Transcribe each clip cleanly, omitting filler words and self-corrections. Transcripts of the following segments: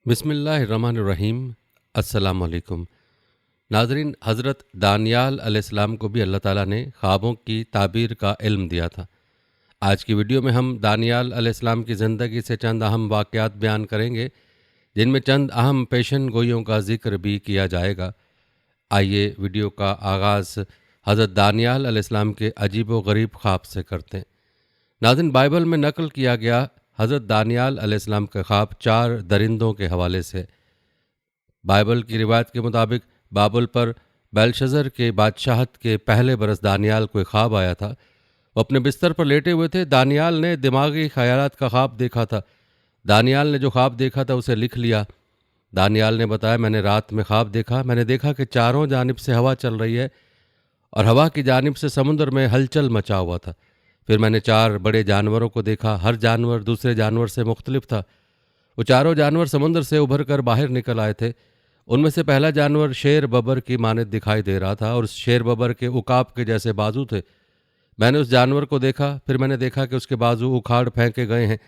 बिस्मिल्लाहिर्रहमानिर्रहीम। अस्सलाम वालेकुम नाज़रीन। हज़रत दानियाल अलैहिस्सलाम को भी अल्लाह ताला ने ख्वाबों की ताबीर का इल्म दिया था। आज की वीडियो में हम दानियाल अलैहिस्सलाम की ज़िंदगी से चंद अहम वाक़यात बयान करेंगे, जिनमें चंद अहम पेशन गोइयों का ज़िक्र भी किया जाएगा। आइए वीडियो का आगाज़ हज़रत दानियाल अलैहिस्सलाम के अजीब व गरीब ख्वाब से करते हैं। नाज़रीन, बाइबल में नकल किया गया हज़रत दानियाल अलैहिस्सलाम का ख्वाब 4 दरिंदों के हवाले से। बाइबल की रिवायत के मुताबिक बाबुल पर बेलशज़र के बादशाहत के पहले बरस दानियाल को एक ख्वाब आया था। वो अपने बिस्तर पर लेटे हुए थे। दानियाल ने दिमागी ख्यालात का ख्वाब देखा था। दानियाल ने जो ख्वाब देखा था उसे लिख लिया। दानियाल ने बताया, मैंने रात में ख्वाब देखा। मैंने देखा कि चारों जानिब से हवा चल रही है और हवा की जानिब से समुद्र में हलचल मचा हुआ था। फिर मैंने 4 बड़े जानवरों को देखा। हर जानवर दूसरे जानवर से मुख्तलिफ था। वो चारों जानवर समुद्र से उभर कर बाहर निकल आए थे। उनमें से पहला जानवर शेर बबर की मानद दिखाई दे रहा था और उस शेर बबर के उकाब के जैसे बाजू थे। मैंने उस जानवर को देखा। फिर मैंने देखा कि उसके बाजू उखाड़ फेंके गए हैं।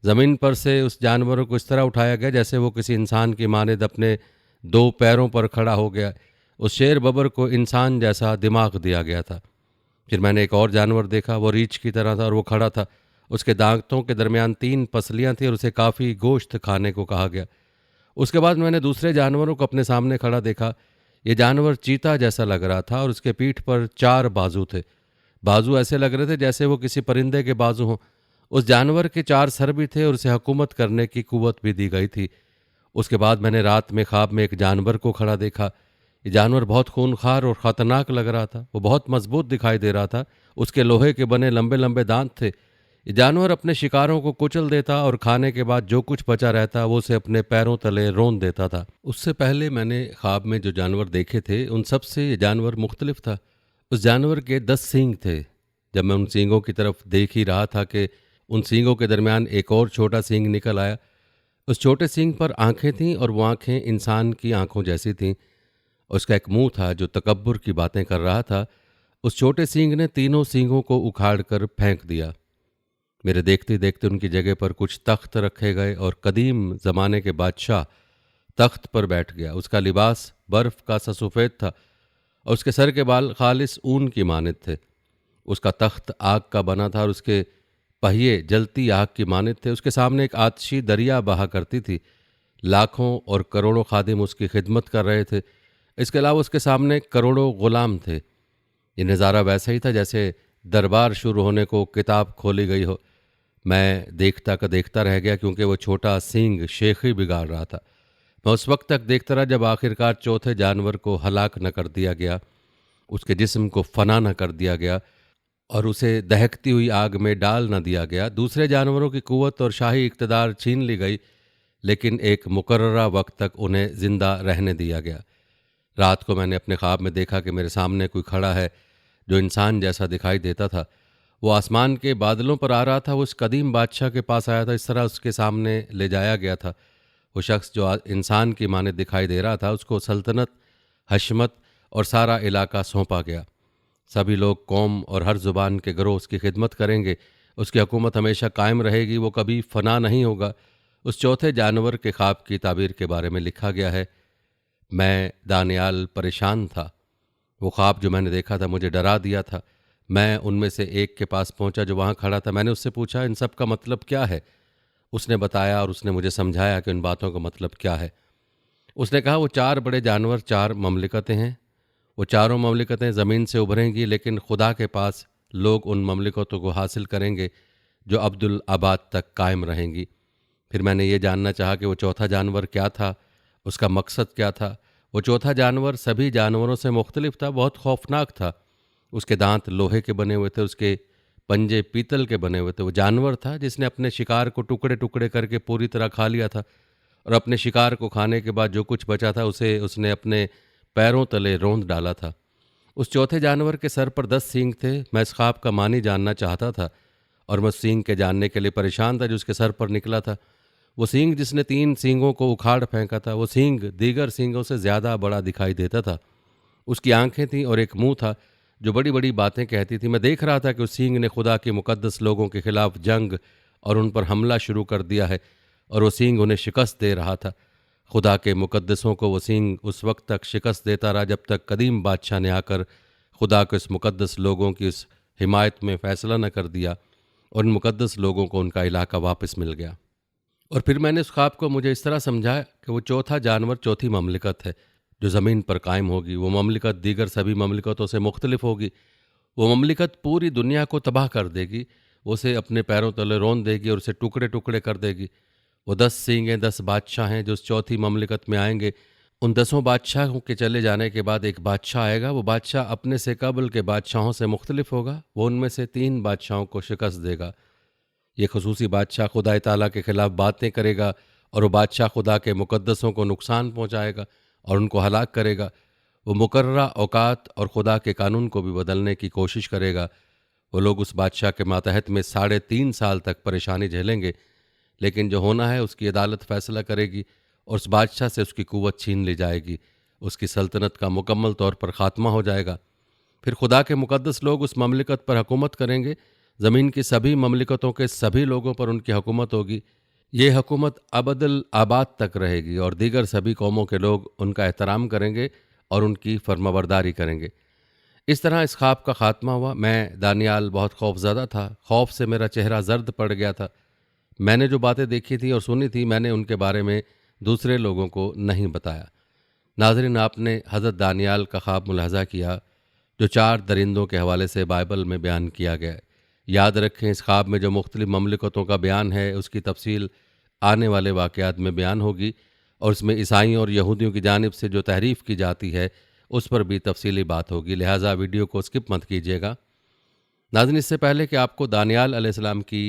ज़मीन पर से उस जानवर को इस तरह उठाया गया जैसे वो किसी इंसान की मानद अपने 2 पैरों पर खड़ा हो गया। उस शेर बबर को इंसान जैसा दिमाग दिया गया था। फिर मैंने एक और जानवर देखा। वो रीछ की तरह था और वो खड़ा था। उसके दांतों के दरमियान 3 पसलियां थी और उसे काफ़ी गोश्त खाने को कहा गया। उसके बाद मैंने दूसरे जानवरों को अपने सामने खड़ा देखा। ये जानवर चीता जैसा लग रहा था और उसके पीठ पर 4 बाजू थे। बाजू ऐसे लग रहे थे जैसे वो किसी परिंदे के बाजू हों। उस जानवर के 4 सर भी थे और उसे हुकूमत करने की कुव्वत भी दी गई थी। उसके बाद मैंने रात में ख्वाब में एक जानवर को खड़ा देखा। ये जानवर बहुत खूनखार और ख़तरनाक लग रहा था। वो बहुत मजबूत दिखाई दे रहा था। उसके लोहे के बने लंबे लंबे दांत थे। ये जानवर अपने शिकारों को कुचल देता और खाने के बाद जो कुछ बचा रहता वो उसे अपने पैरों तले रौंद देता था। उससे पहले मैंने ख्वाब में जो जानवर देखे थे उन सब से ये जानवर मुख्तलिफ था। उस जानवर के 10 सींग थे। जब मैं उन सींगों की तरफ देख ही रहा था कि उन सींगों के दरमियान एक और छोटा सींग निकल आया। उस छोटे सींग पर आंखें थीं और वो आंखें इंसान की आंखों जैसी थीं। उसका एक मुंह था जो तकब्बुर की बातें कर रहा था। उस छोटे सींग ने तीनों सींगों को उखाड़ कर फेंक दिया। मेरे देखते देखते उनकी जगह पर कुछ तख्त रखे गए और कदीम ज़माने के बादशाह तख्त पर बैठ गया। उसका लिबास बर्फ़ का सा सफ़ेद था और उसके सर के बाल खालिस ऊन की मानद थे। उसका तख्त आग का बना था और उसके पहिए जलती आग की मानद थे। उसके सामने एक आतशी दरिया बहा करती थी। लाखों और करोड़ों खादिम उसकी खिदमत कर रहे थे। इसके अलावा उसके सामने करोड़ों गुलाम थे। ये नज़ारा वैसा ही था जैसे दरबार शुरू होने को किताब खोली गई हो। मैं देखता का देखता रह गया क्योंकि वो छोटा सींग शेखी बिगाड़ रहा था। मैं उस वक्त तक देखता रहा जब आखिरकार चौथे जानवर को हलाक न कर दिया गया, उसके जिस्म को फना न कर दिया गया और उसे दहकती हुई आग में डाल न दिया गया। दूसरे जानवरों की कुव्वत और शाही इक़्तिदार छीन ली गई, लेकिन एक मुकर्ररा वक्त तक उन्हें ज़िंदा रहने दिया गया। रात को मैंने अपने ख्वाब में देखा कि मेरे सामने कोई खड़ा है जो इंसान जैसा दिखाई देता था। वो आसमान के बादलों पर आ रहा था। वो उस कदीम बादशाह के पास आया था। इस तरह उसके सामने ले जाया गया था। वो शख्स जो इंसान की मानद दिखाई दे रहा था, उसको सल्तनत, हशमत और सारा इलाका सौंपा गया। सभी लोग, कौम और हर ज़ुबान के गिरोह उसकी खिदमत करेंगे। उसकी हुकूमत हमेशा कायम रहेगी। वो कभी फना नहीं होगा। उस चौथे जानवर के ख्वाब की ताबीर के बारे में लिखा गया है, मैं दानियाल परेशान था। वो ख्वाब जो मैंने देखा था मुझे डरा दिया था। मैं उनमें से एक के पास पहुंचा जो वहाँ खड़ा था। मैंने उससे पूछा, इन सब का मतलब क्या है? उसने बताया और उसने मुझे समझाया कि उन बातों का मतलब क्या है। उसने कहा, वो 4 बड़े जानवर 4 ममलिकतें हैं। वो चारों ममलिकतें ज़मीन से उभरेंगी, लेकिन खुदा के पास लोग उन ममलिकतों को हासिल करेंगे जो अब्दुल आबाद तक कायम रहेंगी। फिर मैंने ये जानना चाहा कि वो चौथा जानवर क्या था, उसका मकसद क्या था। वो चौथा जानवर सभी जानवरों से मुख्तलिफ था, बहुत खौफनाक था। उसके दांत लोहे के बने हुए थे, उसके पंजे पीतल के बने हुए थे। वो जानवर था जिसने अपने शिकार को टुकड़े टुकड़े करके पूरी तरह खा लिया था और अपने शिकार को खाने के बाद जो कुछ बचा था उसे उसने अपने पैरों तले रौंद डाला था। उस चौथे जानवर के सर पर 10 सींग थे। मैं इस ख्वाब का मानी जानना चाहता था और मैं सींग के जानने के लिए परेशान था जो उसके सर पर निकला था। वो सींग जिसने 3 सींगों को उखाड़ फेंका था, वो सींग दीगर सींगों से ज़्यादा बड़ा दिखाई देता था। उसकी आंखें थीं और एक मुंह था जो बड़ी बड़ी बातें कहती थी। मैं देख रहा था कि उस सींग ने खुदा के मुकद्दस लोगों के खिलाफ जंग और उन पर हमला शुरू कर दिया है और वो सींग उन्हें शिकस्त दे रहा था। खुदा के मुकद्दसों को वो सींग उस वक्त तक शिकस्त देता रहा जब तक कदीम बादशाह ने आकर खुदा के उस मुकद्दस लोगों की उस हिमायत में फ़ैसला न कर दिया और उन मुकद्दस लोगों को उनका इलाका वापस मिल गया। और फिर मैंने उस ख्वाब को मुझे इस तरह समझा कि वो चौथा जानवर चौथी ममलिकत है जो ज़मीन पर कायम होगी। वो ममलिकत दीगर सभी ममलिकतों से मुख्तलिफ होगी। वो ममलिकत पूरी दुनिया को तबाह कर देगी, उसे अपने पैरों तले रौंद देगी और उसे टुकड़े टुकड़े कर देगी। वो 10 सींगें 10 बादशाह हैं जो उस चौथी ममलिकत में आएंगे। उन 10 बादशाहों के चले जाने के बाद एक बादशाह आएगा। वो बादशाह अपने से कबल के बादशाहों से मुख्तलिफ होगा। वो उनमें से 3 बादशाहों को शिकस्त देगा। ये खसूसी बादशाह खुदा ताला के ख़िलाफ़ बातें करेगा और वो बादशाह खुदा के मुकद्दसों को नुकसान पहुँचाएगा और उनको हलाक करेगा। वो मुकर्ररा औकात और खुदा के कानून को भी बदलने की कोशिश करेगा। वो लोग उस बादशाह के मातहत में 3.5 साल तक परेशानी झेलेंगे, लेकिन जो होना है उसकी अदालत फ़ैसला करेगी और उस बादशाह से उसकी कुव्वत छीन ली जाएगी। उसकी सल्तनत का मुकम्मल तौर पर ख़ात्मा हो जाएगा। फिर खुदा के मुकद्दस लोग उस ममलिकत पर हुकूमत करेंगे। ज़मीन की सभी ममलिकतों के सभी लोगों पर उनकी हुकूमत होगी। ये हुकूमत अबदल आबाद तक रहेगी और दीगर सभी कौमों के लोग उनका एहतराम करेंगे और उनकी फर्माबरदारी करेंगे। इस तरह इस ख्वाब का ख़ात्मा हुआ। मैं दानियाल बहुत खौफज़दा था। खौफ से मेरा चेहरा जर्द पड़ गया था। मैंने जो बातें देखी थी और सुनी थी, मैंने उनके बारे में दूसरे लोगों को नहीं बताया। नाज़रीन, आपने हज़रत दानियाल का ख्वाब मुलाहज़ा किया जो 4 दरिंदों के हवाले से बाइबल में बयान किया गया है। याद रखें, इस ख्वाब में जो मुख्तलिफ ममलिकतों का बयान है उसकी तफसील आने वाले वाक़यात में बयान होगी और उसमें ईसाइयों और यहूदियों की जानिब से जो तहरीफ़ की जाती है उस पर भी तफसीली बात होगी। लिहाजा वीडियो को स्किप मत कीजिएगा। नाज़रीन, इससे पहले कि आपको दानियाल अलैहिस्सलाम की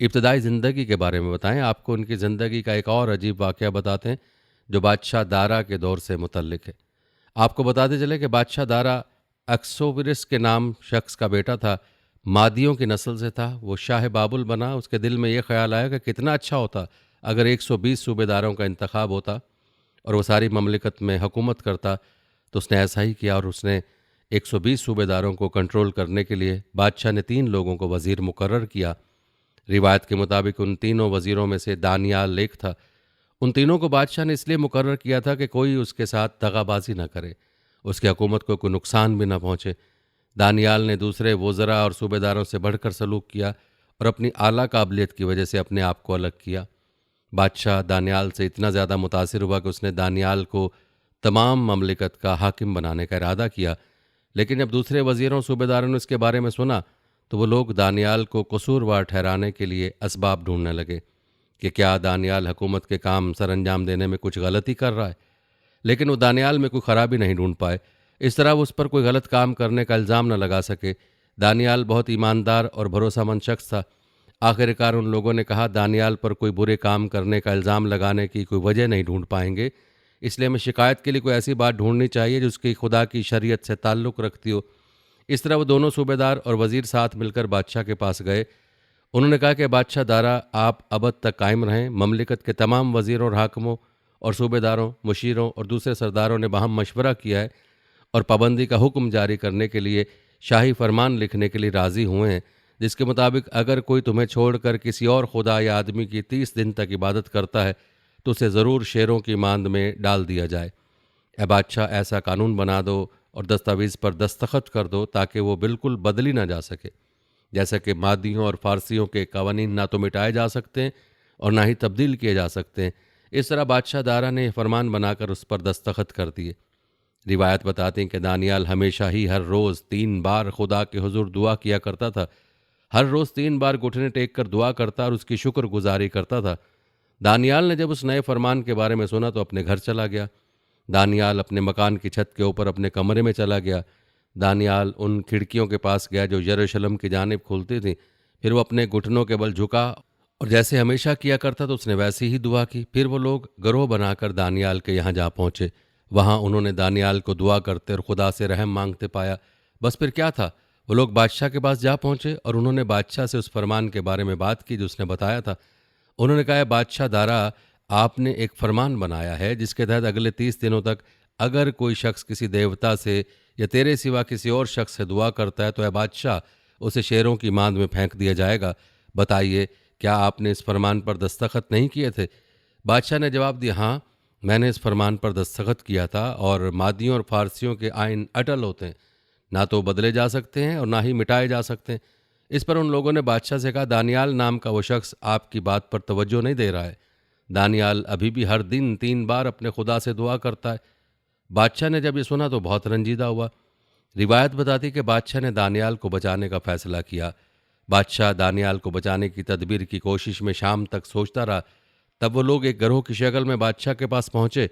इब्तदाई ज़िंदगी के बारे में बताएं, आपको उनकी ज़िंदगी का एक और अजीब वाक़या बताते हैं जो बादशाह दारा के दौर से मुतल्लिक है। आपको बताते चले कि बादशाह दारा अक्सोविरस के नाम शख्स का बेटा था। मादियों की नस्ल से था। वो शाह बाबुल बना। उसके दिल में ये ख्याल आया कि कितना अच्छा होता अगर 120 सूबेदारों का इंतखाब होता और वो सारी ममलिकत में हुकूमत करता। तो उसने ऐसा ही किया और उसने 120 सूबेदारों को कंट्रोल करने के लिए बादशाह ने 3 लोगों को वज़ीर मुकर्रर किया। रिवायत के मुताबिक उन तीनों वज़ीरों में से दानियाल एक था। उन तीनों को बादशाह ने इसलिए मुकर्रर किया था कि कोई उसके साथ दगाबाजी ना करे, उसकी हुकूमत को कोई नुकसान भी ना पहुँचे। दानियाल ने दूसरे वज़रा और सूबेदारों से बढ़कर सलूक किया और अपनी आला काबिलियत की वजह से अपने आप को अलग किया। बादशाह दानियाल से इतना ज़्यादा मुतासिर हुआ कि उसने दानियाल को तमाम ममलिकत का हाकिम बनाने का इरादा किया। लेकिन जब दूसरे वज़ीरों सूबेदारों ने इसके बारे में सुना तो वो लोग दानियाल को कसूरवार ठहराने के लिए असबाब ढूंढने लगे कि क्या दानियाल हुकूमत के काम सर अंजाम देने में कुछ गलती कर रहा है। लेकिन वो दानियाल में कोई ख़राबी नहीं ढूंढ पाए। इस तरह वो उस पर कोई गलत काम करने का इल्ज़ाम न लगा सके। दानियाल बहुत ईमानदार और भरोसामंद शख्स था। आखिरकार उन लोगों ने कहा, दानियाल पर कोई बुरे काम करने का इल्ज़ाम लगाने की कोई वजह नहीं ढूंढ पाएंगे, इसलिए हमें शिकायत के लिए कोई ऐसी बात ढूंढनी चाहिए जो उसकी खुदा की शरीयत से ताल्लुक़ रखती हो। इस तरह वो दोनों सूबेदार और वज़ीर साथ मिलकर बादशाह के पास गए। उन्होंने कहा कि बादशाह दारा, आप अबद तक कायम रहें। ममलिकत के तमाम वज़ीरों और हाकिमों और सूबेदारों, मुशीरों और दूसरे सरदारों ने बाहम मशवरा किया है और पाबंदी का हुक्म जारी करने के लिए शाही फरमान लिखने के लिए राज़ी हुए हैं, जिसके मुताबिक अगर कोई तुम्हें छोड़कर किसी और खुदा या आदमी की 30 दिन तक इबादत करता है तो उसे ज़रूर शेरों की मांद में डाल दिया जाए। ए बादशाह, ऐसा कानून बना दो और दस्तावेज़ पर दस्तखत कर दो ताकि वो बिल्कुल बदली ना जा सके। जैसा कि मादियों और फ़ारसियों के कवानीन ना तो मिटाए जा सकते हैं और ना ही तब्दील किए जा सकते हैं। इस तरह बादशाह दारा ने फरमान बनाकर उस पर दस्तखत कर दिए। रिवायत बताती हैं कि दानियाल हमेशा ही हर रोज़ 3 बार खुदा के हुजूर दुआ किया करता था। हर रोज़ 3 बार घुटने टेक कर दुआ करता और उसकी शुक्रगुजारी करता था। दानियाल ने जब उस नए फरमान के बारे में सुना तो अपने घर चला गया। दानियाल अपने मकान की छत के ऊपर अपने कमरे में चला गया। दानियाल उन खिड़कियों के पास गया जो यरूशलेम की जानिब खुलती थी। फिर वो अपने घुटनों के बल झुका और जैसे हमेशा किया करता तो उसने वैसी ही दुआ की। फिर वो लोग गिरोह बनाकर दानियाल के यहाँ जा पहुँचे। वहाँ उन्होंने दानियाल को दुआ करते और खुदा से रहम मांगते पाया। बस फिर क्या था, वो लोग बादशाह के पास जा पहुँचे और उन्होंने बादशाह से उस फरमान के बारे में बात की जो उसने बताया था। उन्होंने कहा, बादशाह दारा, आपने एक फरमान बनाया है जिसके तहत अगले 30 दिनों तक अगर कोई शख्स किसी देवता से या तेरे सिवा किसी और शख्स से दुआ करता है तो है बादशाह उसे शेरों की मांद में फेंक दिया जाएगा। बताइए, क्या आपने इस फरमान पर दस्तखत नहीं किए थे? बादशाह ने जवाब दिया, हाँ, मैंने इस फरमान पर दस्तखत किया था और मादियों और फारसियों के आइन अटल होते हैं, ना तो बदले जा सकते हैं और ना ही मिटाए जा सकते हैं। इस पर उन लोगों ने बादशाह से कहा, दानियाल नाम का वो शख्स आपकी बात पर तवज्जो नहीं दे रहा है। दानियाल अभी भी हर दिन 3 बार अपने खुदा से दुआ करता है। बादशाह ने जब ये सुना तो बहुत रंजीदा हुआ। रिवायत बताती कि बादशाह ने दानियाल को बचाने का फैसला किया। बादशाह दानियाल को बचाने की तदबीर की कोशिश में शाम तक सोचता रहा। तब वो लोग एक गिरोह की शक्ल में बादशाह के पास पहुंचे।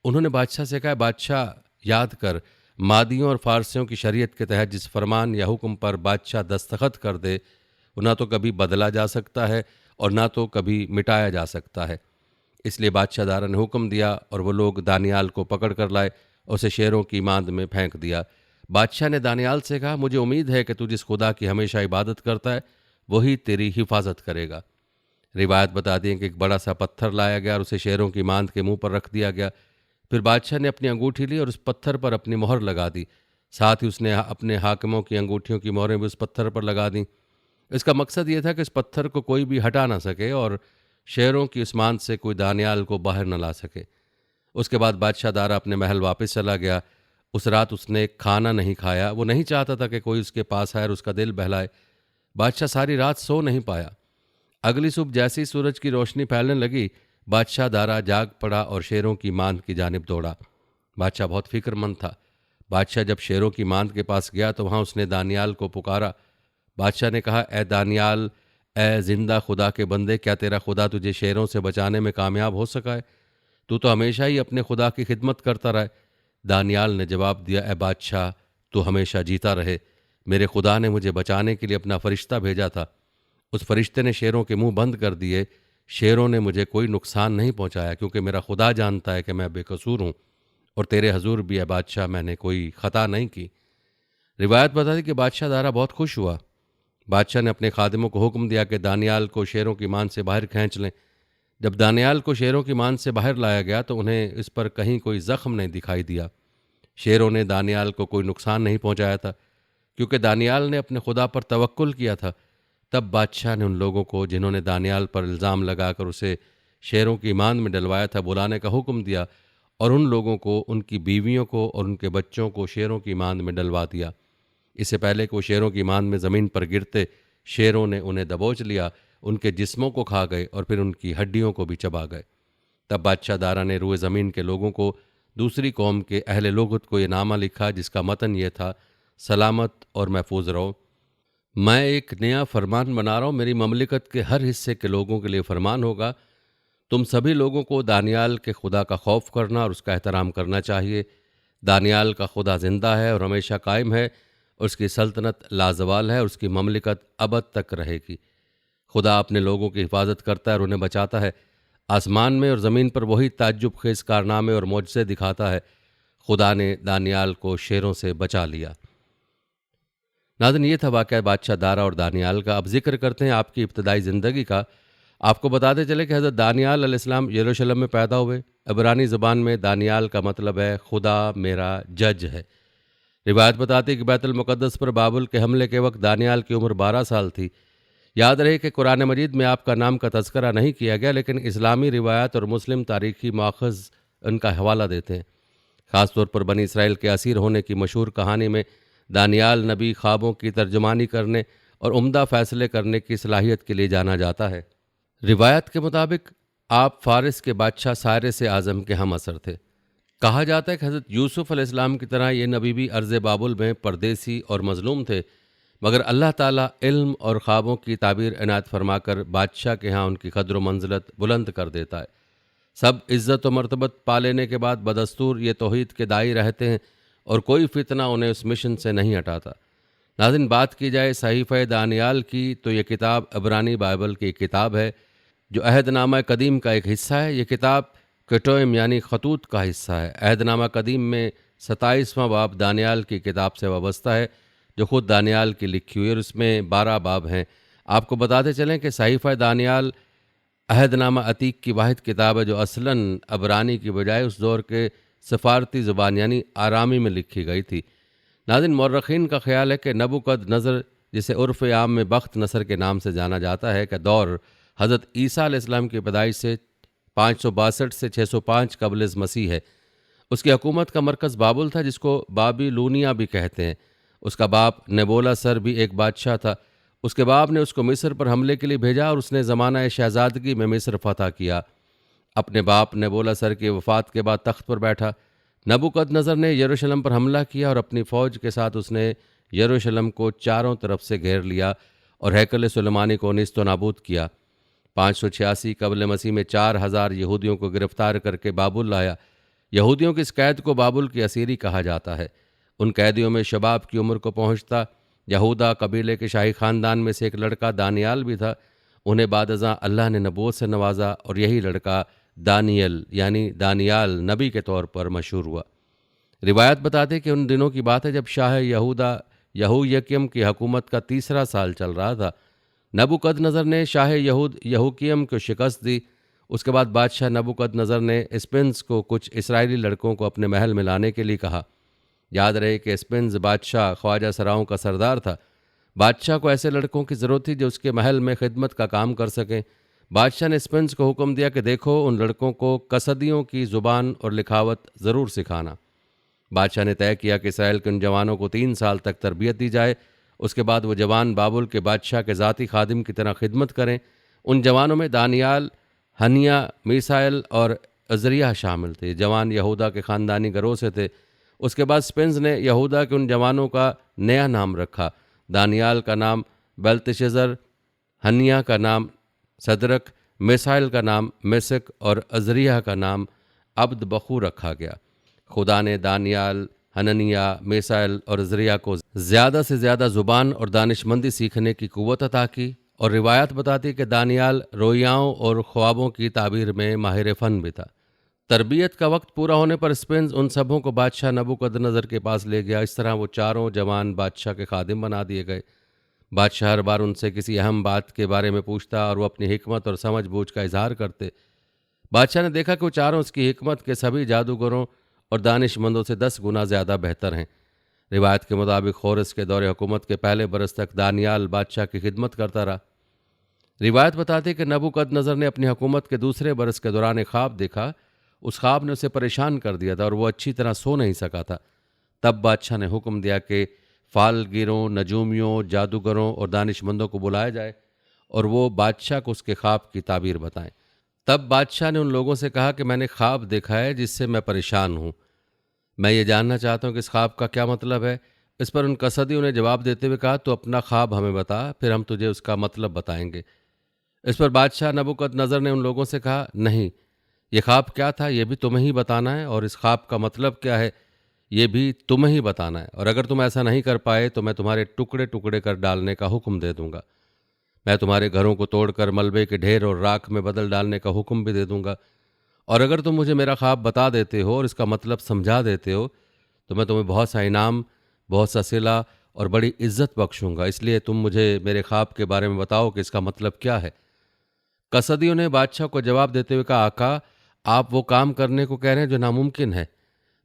उन्होंने बादशाह से कहा, बादशाह याद कर, मादियों और फारसियों की शरीयत के तहत जिस फरमान या हुक्म पर बादशाह दस्तखत कर दे वो ना तो कभी बदला जा सकता है और ना तो कभी मिटाया जा सकता है। इसलिए बादशाह दारा ने हुक्म दिया और वो लोग दानियाल को पकड़ कर लाए और उसे शेरों की मांद में फेंक दिया। बादशाह ने दानियाल से कहा, मुझे उम्मीद है कि तू जिस खुदा की हमेशा इबादत करता है वही तेरी हिफाजत करेगा। रिवायत बताती है कि एक बड़ा सा पत्थर लाया गया और उसे शेरों की मांद के मुंह पर रख दिया गया। फिर बादशाह ने अपनी अंगूठी ली और उस पत्थर पर अपनी मोहर लगा दी। साथ ही उसने अपने हाकिमों की अंगूठियों की मोहरें भी उस पत्थर पर लगा दी। इसका मकसद ये था कि इस पत्थर को कोई भी हटा ना सके और शेरों की उस मांद से कोई दानियाल को बाहर न ला सके। उसके बाद बादशाह दारा अपने महल वापस चला गया। उस रात उसने खाना नहीं खाया। वो नहीं चाहता था कि कोई उसके पास आए और उसका दिल बहलाए। बादशाह सारी रात सो नहीं पाया। अगली सुबह जैसे ही सूरज की रोशनी फैलने लगी, बादशाह दारा जाग पड़ा और शेरों की मांद की जानिब दौड़ा। बादशाह बहुत फिक्रमंद था। बादशाह जब शेरों की मांद के पास गया तो वहाँ उसने दानियाल को पुकारा। बादशाह ने कहा, ए दानियाल, ए जिंदा खुदा के बंदे, क्या तेरा खुदा तुझे शेरों से बचाने में कामयाब हो सका है? तू तो हमेशा ही अपने खुदा की खिदमत करता रहे। दानियाल ने जवाब दिया, ए बादशाह, तू हमेशा जीता रहे। मेरे खुदा ने मुझे बचाने के लिए अपना फरिश्ता भेजा था। उस फरिश्ते ने शेरों के मुंह बंद कर दिए। शेरों ने मुझे कोई नुकसान नहीं पहुंचाया क्योंकि मेरा खुदा जानता है कि मैं बेकसूर हूं और तेरे हजूर भी है बादशाह, मैंने कोई ख़ता नहीं की। रिवायत बताती कि बादशाह दारा बहुत खुश हुआ। बादशाह ने अपने खादिमों को हुक्म दिया कि दानियाल को शेरों की मांद से बाहर खींच लें। जब दानियाल को शेरों की मांद से बाहर लाया गया तो उन्हें इस पर कहीं कोई ज़ख्म नहीं दिखाई दिया। शेरों ने दानियाल को कोई नुकसान नहीं पहुंचाया था क्योंकि दानियाल ने अपने खुदा पर तवक्कुल किया था। तब बादशाह ने उन लोगों को जिन्होंने दानियाल पर इल्ज़ाम लगाकर उसे शेरों की मांद में डलवाया था बुलाने का हुक्म दिया और उन लोगों को, उनकी बीवियों को और उनके बच्चों को शेरों की मांद में डलवा दिया। इससे पहले कि वो शेरों की मांद में ज़मीन पर गिरते, शेरों ने उन्हें दबोच लिया, उनके जिस्मों को खा गए और फिर उनकी हड्डियों को भी चबा गए। तब बादशाह दारा ने रुए ज़मीन के लोगों को, दूसरी कौम के अहले लोगत को ये नामा लिखा जिसका मतन ये था, सलामत और महफूज रहो। मैं एक नया फरमान बना रहा हूँ। मेरी ममलिकत के हर हिस्से के लोगों के लिए फरमान होगा, तुम सभी लोगों को दानियाल के खुदा का खौफ करना और उसका एहतराम करना चाहिए। दानियाल का खुदा जिंदा है और हमेशा कायम है, उसकी सल्तनत लाजवाल है और उसकी ममलिकत अबद तक रहेगी। खुदा अपने लोगों की हिफाजत करता है और उन्हें बचाता है। आसमान में और ज़मीन पर वही ताज्जुब खेज कारनामे और मोजज़े दिखाता है। खुदा ने दानियाल को शेरों से बचा लिया। नाज़रीन, ये था वाक़या बादशाह दारा और दानियाल का। अब जिक्र करते हैं आपकी इब्तदाई ज़िंदगी का। आपको बताते चले कि हज़रत दानियाल अलैहिस्सलाम यरूशलेम में पैदा हुए। इब्रानी ज़बान में दानियाल का मतलब है खुदा मेरा जज है। रिवायत बताती है कि बैतुल मुक़द्दस पर बाबुल के हमले के वक्त दानियाल की उम्र 12 साल थी। याद रहे कि कुरान मजीद में आपका नाम का तज़किरा नहीं किया गया, लेकिन इस्लामी रिवायात और मुस्लिम तारीख़ी माख़ज़ उनका हवाला देते हैं। ख़ास तौर पर बनी इसराइल के असीर होने की मशहूर कहानी में दानियाल नबी ख्वाबों की तर्जुमानी करने और उम्दा फ़ैसले करने की सलाहियत के लिए जाना जाता है। रिवायत के मुताबिक आप फ़ारिस के बादशाह सारिस आज़म के हम असर थे। कहा जाता है कि हज़रत यूसुफ़ अलैहिस्सलाम की तरह ये नबी भी अर्ज़ बाबुल में परदेसी और मज़लूम थे, मगर अल्लाह ताला इल्म और ख्वाबों की ताबीर इनायत फरमाकर बादशाह के यहाँ उनकी क़द्र व मंज़िलत बुलंद कर देता है। सब इज़्ज़त व मर्तबत पा लेने के बाद बदस्तूर ये तौहीद के दाई रहते हैं और कोई फितना उन्हें उस मिशन से नहीं हटाता। नाज़रीन, बात की जाए सहीफ़े दानियाल की तो ये किताब इब्रानी बाइबल की किताब है जो अहदनामा कदीम का एक हिस्सा है। ये किताब केटोइम यानी खतूत का हिस्सा है। अहदनामा कदीम में 27वां बाब दानियाल की किताब से वाबस्ता है जो ख़ुद दानियाल की लिखी हुई है और इसमें 12 बाब हैं। आपको बताते चलें कि सहीफ़ा दानियाल अहदनामा अतीक की वाहिद किताब है जो असलन अबरानी की बजाय उस दौर के सफ़ारती ज़ुबान यानी आरामी में लिखी गई थी। नाज़रीन, मौर्रखीन का ख्याल है कि नबुकदनज़र, जिसे उर्फ़ आम में बख्त नसर के नाम से जाना जाता है, का दौर हज़रत ईसा अलैहिस्सलाम की पैदाइश से 562 से 605 कबल मसीह है। उसकी हुकूमत का मरकज़ बाबुल था, जिसको बाबिलोनिया भी कहते हैं। उसका बाप नेबोला सर भी एक बादशाह था। उसके बाप ने उसको मिस्र पर हमले के लिए भेजा और उसने ज़माना शहजादगी में मिस्र फतह किया। अपने बाप नेबोला सर की वफ़ात के बाद तख्त पर बैठा। नबूकदनज़र ने यरूशलेम पर हमला किया और अपनी फ़ौज के साथ उसने यरूशलेम को चारों तरफ से घेर लिया और हैकल सुलेमानी को निस्त नाबूद किया। 586 कबल मसीह में 4000 यहूदियों को गिरफ्तार करके बाबुल लाया। यहूदियों की इस कैद को बाबुल की असीरी कहा जाता है। उन कैदियों में शबाब की उम्र को पहुंचता यहूदा कबीले के शाही ख़ानदान में से एक लड़का दानियाल भी था। उन्हें बादज़ां अल्लाह ने नबूवत से नवाजा और यही लड़का दानियल यानी दानियाल नबी के तौर पर मशहूर हुआ। रिवायत बताते कि उन दिनों की बात है जब शाह यहूदा यहूयकीम की हुकूमत का 3रा साल चल रहा था। नबूकदनज़र ने शाह यहूकियम को शिकस्त दी। उसके बाद बादशाह नबूकदनज़र ने स्पेंस को कुछ इसराइली लड़कों को अपने महल में लाने के लिए कहा। याद रहे कि स्पेंस बादशाह ख्वाजा सराओं का सरदार था। बादशाह को ऐसे लड़कों की ज़रूरत थी जो उसके महल में खिदमत का काम कर सकें। बादशाह ने स्पेंस को हुक्म दिया कि देखो, उन लड़कों को कसदियों की ज़ुबान और लिखावट ज़रूर सिखाना। बादशाह ने तय किया कि इसराइल के उन जवानों को 3 साल तक तरबियत दी जाए। उसके बाद वो जवान बाबुल के बादशाह के ज़ाती खादिम की तरह खिदमत करें। उन जवानों में दानियाल, हनिया, मीसाइल और अजरिया शामिल थे। जवान यहूदा के ख़ानदानी गरोह से थे। उसके बाद स्पेंस ने यहूदा के उन जवानों का नया नाम रखा। दानियाल का नाम बेल्तशज़र, हनिया का नाम सदरक, मिसाइल का नाम मेसक और अजरिया का नाम अब्द बखू रखा गया। खुदा ने दानियाल, हननिया, मिसाइल और अजरिया को ज़्यादा से ज़्यादा ज़ुबान और दानिशमंदी सीखने की कुव्वत अता की। और रिवायत बताती कि दानियाल रोयाओं और ख्वाबों की ताबीर में माहिर फ़न भी था। तरबियत का वक्त पूरा होने पर स्पेंस उन सबों को बादशाह नबूकदनज़र के पास ले गया। इस तरह वो चारों जवान बादशाह के खादिम बना दिए गए। बादशाह हर बार उनसे किसी अहम बात के बारे में पूछता और वो अपनी हिकमत और समझ बूझ का इजहार करते। बादशाह ने देखा कि वो चारों उसकी हिकमत के सभी जादूगरों और दानिशमंदों से 10 गुना ज़्यादा बेहतर हैं। रिवायत के मुताबिक खोरस के दौरे हुकूमत के पहले बरस तक दानियाल बादशाह की खिदमत करता रहा। रिवायत बताती कि नबूकदनज़र ने अपनी हुकूमत के दूसरे बरस के दौरान एक ख्वाब देखा। उस ख्वाब ने उसे परेशान कर दिया था और वो अच्छी तरह सो नहीं सका था। तब बादशाह ने हुक्म दिया कि फालगिरों, नजूमियों, जादूगरों और दानिशमंदों को बुलाया जाए और वो बादशाह को उसके ख्वाब की ताबीर बताएं। तब बादशाह ने उन लोगों से कहा कि मैंने ख्वाब देखा है जिससे मैं परेशान हूँ। मैं ये जानना चाहता हूँ कि इस ख्वाब का क्या मतलब है। इस पर उन कसदियों ने जवाब देते हुए कहा, तो अपना ख्वाब हमें बता, फिर हम तुझे उसका मतलब बताएंगे। इस पर बादशाह नबूकदनज़र ने उन लोगों से कहा, नहीं, ये ख्वाब क्या था ये भी तुम्हें ही बताना है और इस ख्वाब का मतलब क्या है ये भी तुम्हें ही बताना है। और अगर तुम ऐसा नहीं कर पाए तो मैं तुम्हारे टुकड़े टुकड़े कर डालने का हुक्म दे दूंगा। मैं तुम्हारे घरों को तोड़कर मलबे के ढेर और राख में बदल डालने का हुक्म भी दे दूंगा। और अगर तुम मुझे मेरा ख्वाब बता देते हो और इसका मतलब समझा देते हो तो मैं तुम्हें बहुत सा इनाम, बहुत सा सिला और बड़ी इज्जत बख्शूंगा। इसलिए तुम मुझे मेरे ख्वाब के बारे में बताओ कि इसका मतलब क्या है। कसदियों ने बादशाह को जवाब देते हुए कहा, आका, आप वो काम करने को कह रहे हैं जो नामुमकिन है।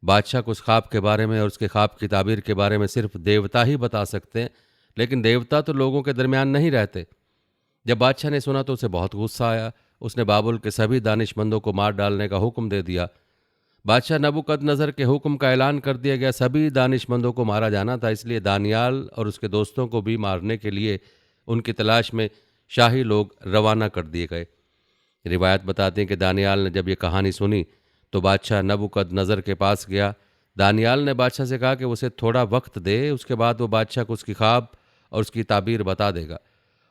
बादशाह को उस ख्वाब के बारे में और उसके ख्वाब की ताबीर के बारे में सिर्फ देवता ही बता सकते हैं, लेकिन देवता तो लोगों के दरमियान नहीं रहते। जब बादशाह ने सुना तो उसे बहुत गुस्सा आया। उसने बाबुल के सभी दानिशमंदों को मार डालने का हुक्म दे दिया। बादशाह नबूकदनज़र के हुक्म का ऐलान कर दिया गया। सभी दानिशमंदों को मारा जाना था, इसलिए दानियाल और उसके दोस्तों को भी मारने के लिए उनकी तलाश में शाही लोग रवाना कर दिए गए। रिवायत बताते हैं कि दानियाल ने जब ये कहानी सुनी तो बादशाह नबूकदनज़र के पास गया। दानियाल ने बादशाह से कहा कि उसे थोड़ा वक्त दे, उसके बाद वो बादशाह को उसकी ख्वाब और उसकी ताबीर बता देगा।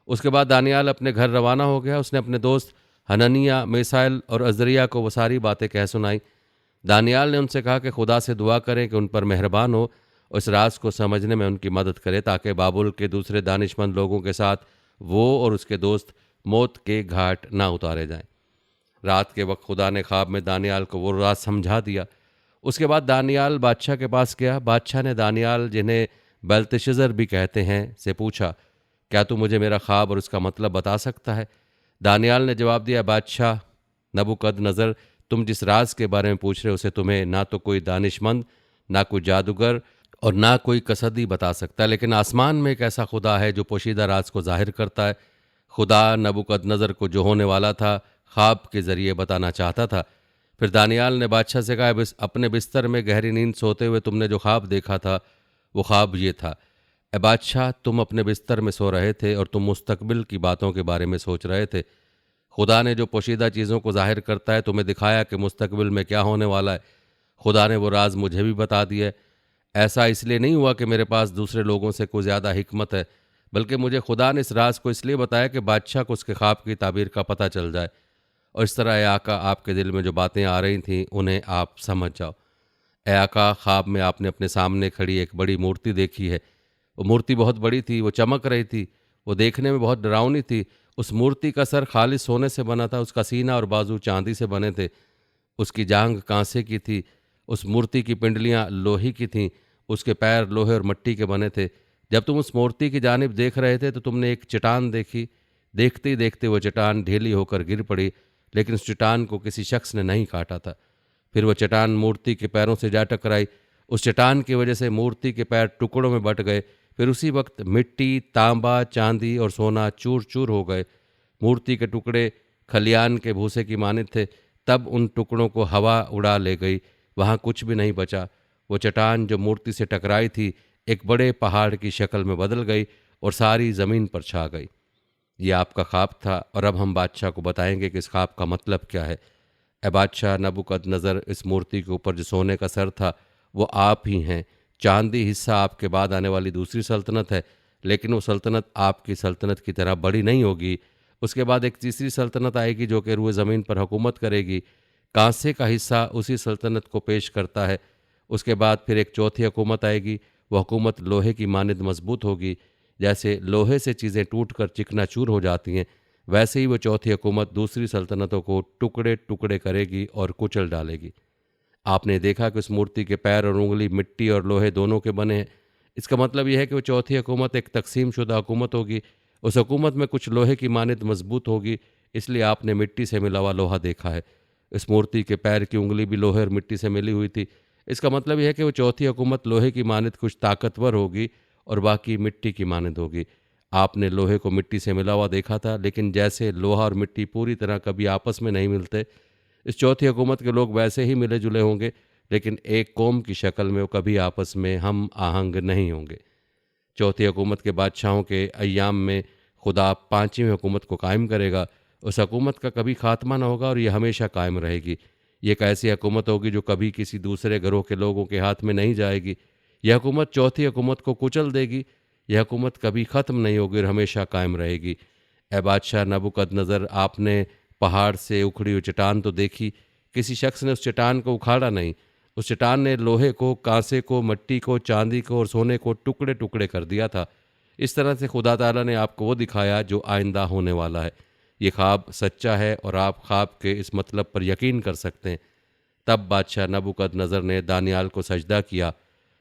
उसके बाद दानियाल अपने घर रवाना हो गया। उसने अपने दोस्त हननिया, मिसाइल और अजरिया को वो सारी बातें कह सुनाई। दानियाल ने उनसे कहा कि खुदा से दुआ करें कि उन पर मेहरबान हो और इस राज को समझने में उनकी मदद करे, ताकि बाबुल के दूसरे दानिशमंद लोगों के साथ वो और उसके दोस्त मौत के घाट ना उतारे जाएं। रात के वक्त खुदा ने ख्वाब में दानियाल को वो राज समझा दिया। उसके बाद दानियाल बादशाह के पास गया। बादशाह ने दानियाल, जिन्हें बेल्तशज़र भी कहते हैं, से पूछा, क्या तू मुझे मेरा ख्वाब और उसका मतलब बता सकता है। दानियाल ने जवाब दिया, बादशाह नबूकदनज़र, तुम जिस राज के बारे में पूछ रहे हो उसे तुम्हें ना तो कोई दानिशमंद, ना कोई जादूगर और ना कोई कसदी बता सकता, लेकिन आसमान में एक ऐसा खुदा है जो पोशीदा राज को जाहिर करता है। खुदा नबूकदनज़र को जो होने वाला था ख्वाब के ज़रिए बताना चाहता था। फिर दानियाल ने बादशाह से कहा, अपने बिस्तर में गहरी नींद सोते हुए तुमने जो ख्वाब देखा था वो ख्वाब ये था। ए बादशाह, तुम अपने बिस्तर में सो रहे थे और तुम मुस्तकबिल की बातों के बारे में सोच रहे थे। खुदा ने जो पोशीदा चीज़ों को जाहिर करता है तुम्हें दिखाया कि मुस्तकबिल में क्या होने वाला है। खुदा ने वो राज मुझे भी बता दिया है। ऐसा इसलिए नहीं हुआ कि मेरे पास दूसरे लोगों से कोई ज़्यादा हिकमत है, बल्कि मुझे खुदा ने इस राज को इसलिए बताया कि बादशाह को उसके ख्वाब की ताबीर का पता चल जाए, और इस तरह ए आका आपके दिल में जो बातें आ रही थीं उन्हें आप समझ जाओ। ए आका, ख्वाब में आपने अपने सामने खड़ी एक बड़ी मूर्ति देखी है। वो मूर्ति बहुत बड़ी थी, वो चमक रही थी, वो देखने में बहुत डरावनी थी। उस मूर्ति का सर खालिस सोने से बना था, उसका सीना और बाजू चांदी से बने थे, उसकी जांघ कांसे की थी, उस मूर्ति की पिंडलियां लोहे की थीं, उसके पैर लोहे और मिट्टी के बने थे। जब तुम उस मूर्ति की जानिब देख रहे थे तो तुमने एक चट्टान देखी। देखते ही देखते वो चट्टान ढीली होकर गिर पड़ी, लेकिन उस चट्टान को किसी शख्स ने नहीं काटा था। फिर वह चट्टान मूर्ति के पैरों से जा टकराई। उस चट्टान की वजह से मूर्ति के पैर टुकड़ों में बट गए। फिर उसी वक्त मिट्टी, तांबा, चांदी और सोना चूर चूर हो गए। मूर्ति के टुकड़े खलियान के भूसे की मानित थे। तब उन टुकड़ों को हवा उड़ा ले गई, वहाँ कुछ भी नहीं बचा। वो चट्टान जो मूर्ति से टकराई थी एक बड़े पहाड़ की शक्ल में बदल गई और सारी ज़मीन पर छा गई। ये आपका ख्वाब था, और अब हम बादशाह को बताएंगे कि इस ख्वाब का मतलब क्या है। ए बादशाह नबूकदनज़र, इस मूर्ति के ऊपर जो सोने का सर था वो आप ही हैं। चांदी हिस्सा आपके बाद आने वाली दूसरी सल्तनत है, लेकिन वो सल्तनत आपकी सल्तनत की तरह बड़ी नहीं होगी। उसके बाद एक तीसरी सल्तनत आएगी जो कि रूए ज़मीन पर हुकूमत करेगी। कांसे का हिस्सा उसी सल्तनत को पेश करता है। उसके बाद फिर एक चौथी हुकूमत आएगी। वह हुकूमत लोहे की मानद मजबूत होगी। जैसे लोहे से चीज़ें टूट कर चिकनाचूर हो जाती हैं, वैसे ही वो चौथी हुकूमत दूसरी सल्तनतों को टुकड़े टुकड़े करेगी और कुचल डालेगी। आपने देखा कि उस मूर्ति के पैर और उंगली मिट्टी और लोहे दोनों के बने हैं। इसका मतलब यह है कि वो चौथी हुकूमत एक तकसीम शुदा हुकूमत होगी। उस हुकूमत में कुछ लोहे की मानद मजबूत होगी, इसलिए आपने मिट्टी से मिला हुआ लोहा देखा है। इस मूर्ति के पैर की उंगली भी लोहे और मिट्टी से मिली हुई थी। इसका मतलब यह है कि वो चौथी हुकूमत लोहे की मानद कुछ ताकतवर होगी और बाकी मिट्टी की मानद होगी। आपने लोहे को मिट्टी से मिला हुआ देखा था, लेकिन जैसे लोहा और मिट्टी पूरी तरह कभी आपस में नहीं मिलते, इस चौथी हुकूमत के लोग वैसे ही मिले जुले होंगे, लेकिन एक कौम की शक्ल में वो कभी आपस में हम आहंग नहीं होंगे। चौथी हुकूमत के बादशाहों के अय्याम में खुदा पांचवीं हुकूमत को कायम करेगा। उस हुकूमत का कभी खात्मा ना होगा और ये हमेशा कायम रहेगी। ये एक ऐसी हुकूमत होगी जो कभी किसी दूसरे घरों के लोगों के हाथ में नहीं जाएगी। यह हुकूमत चौथी हुकूमत को कुचल देगी। यह हुकूमत कभी ख़त्म नहीं होगी और हमेशा कायम रहेगी। ए बादशाह नबूकदनज़र, आपने पहाड़ से उखड़ी हुई चट्टान तो देखी, किसी शख्स ने उस चट्टान को उखाड़ा नहीं। उस चट्टान ने लोहे को, कांसे को, मिट्टी को, चांदी को और सोने को टुकड़े टुकड़े कर दिया था। इस तरह से खुदा ताला ने आपको वो दिखाया जो आइंदा होने वाला है। ये ख्वाब सच्चा है और आप ख्वाब के इस मतलब पर यकीन कर सकते हैं। तब बादशाह नबूकदनज़र ने दानियाल को सजदा किया।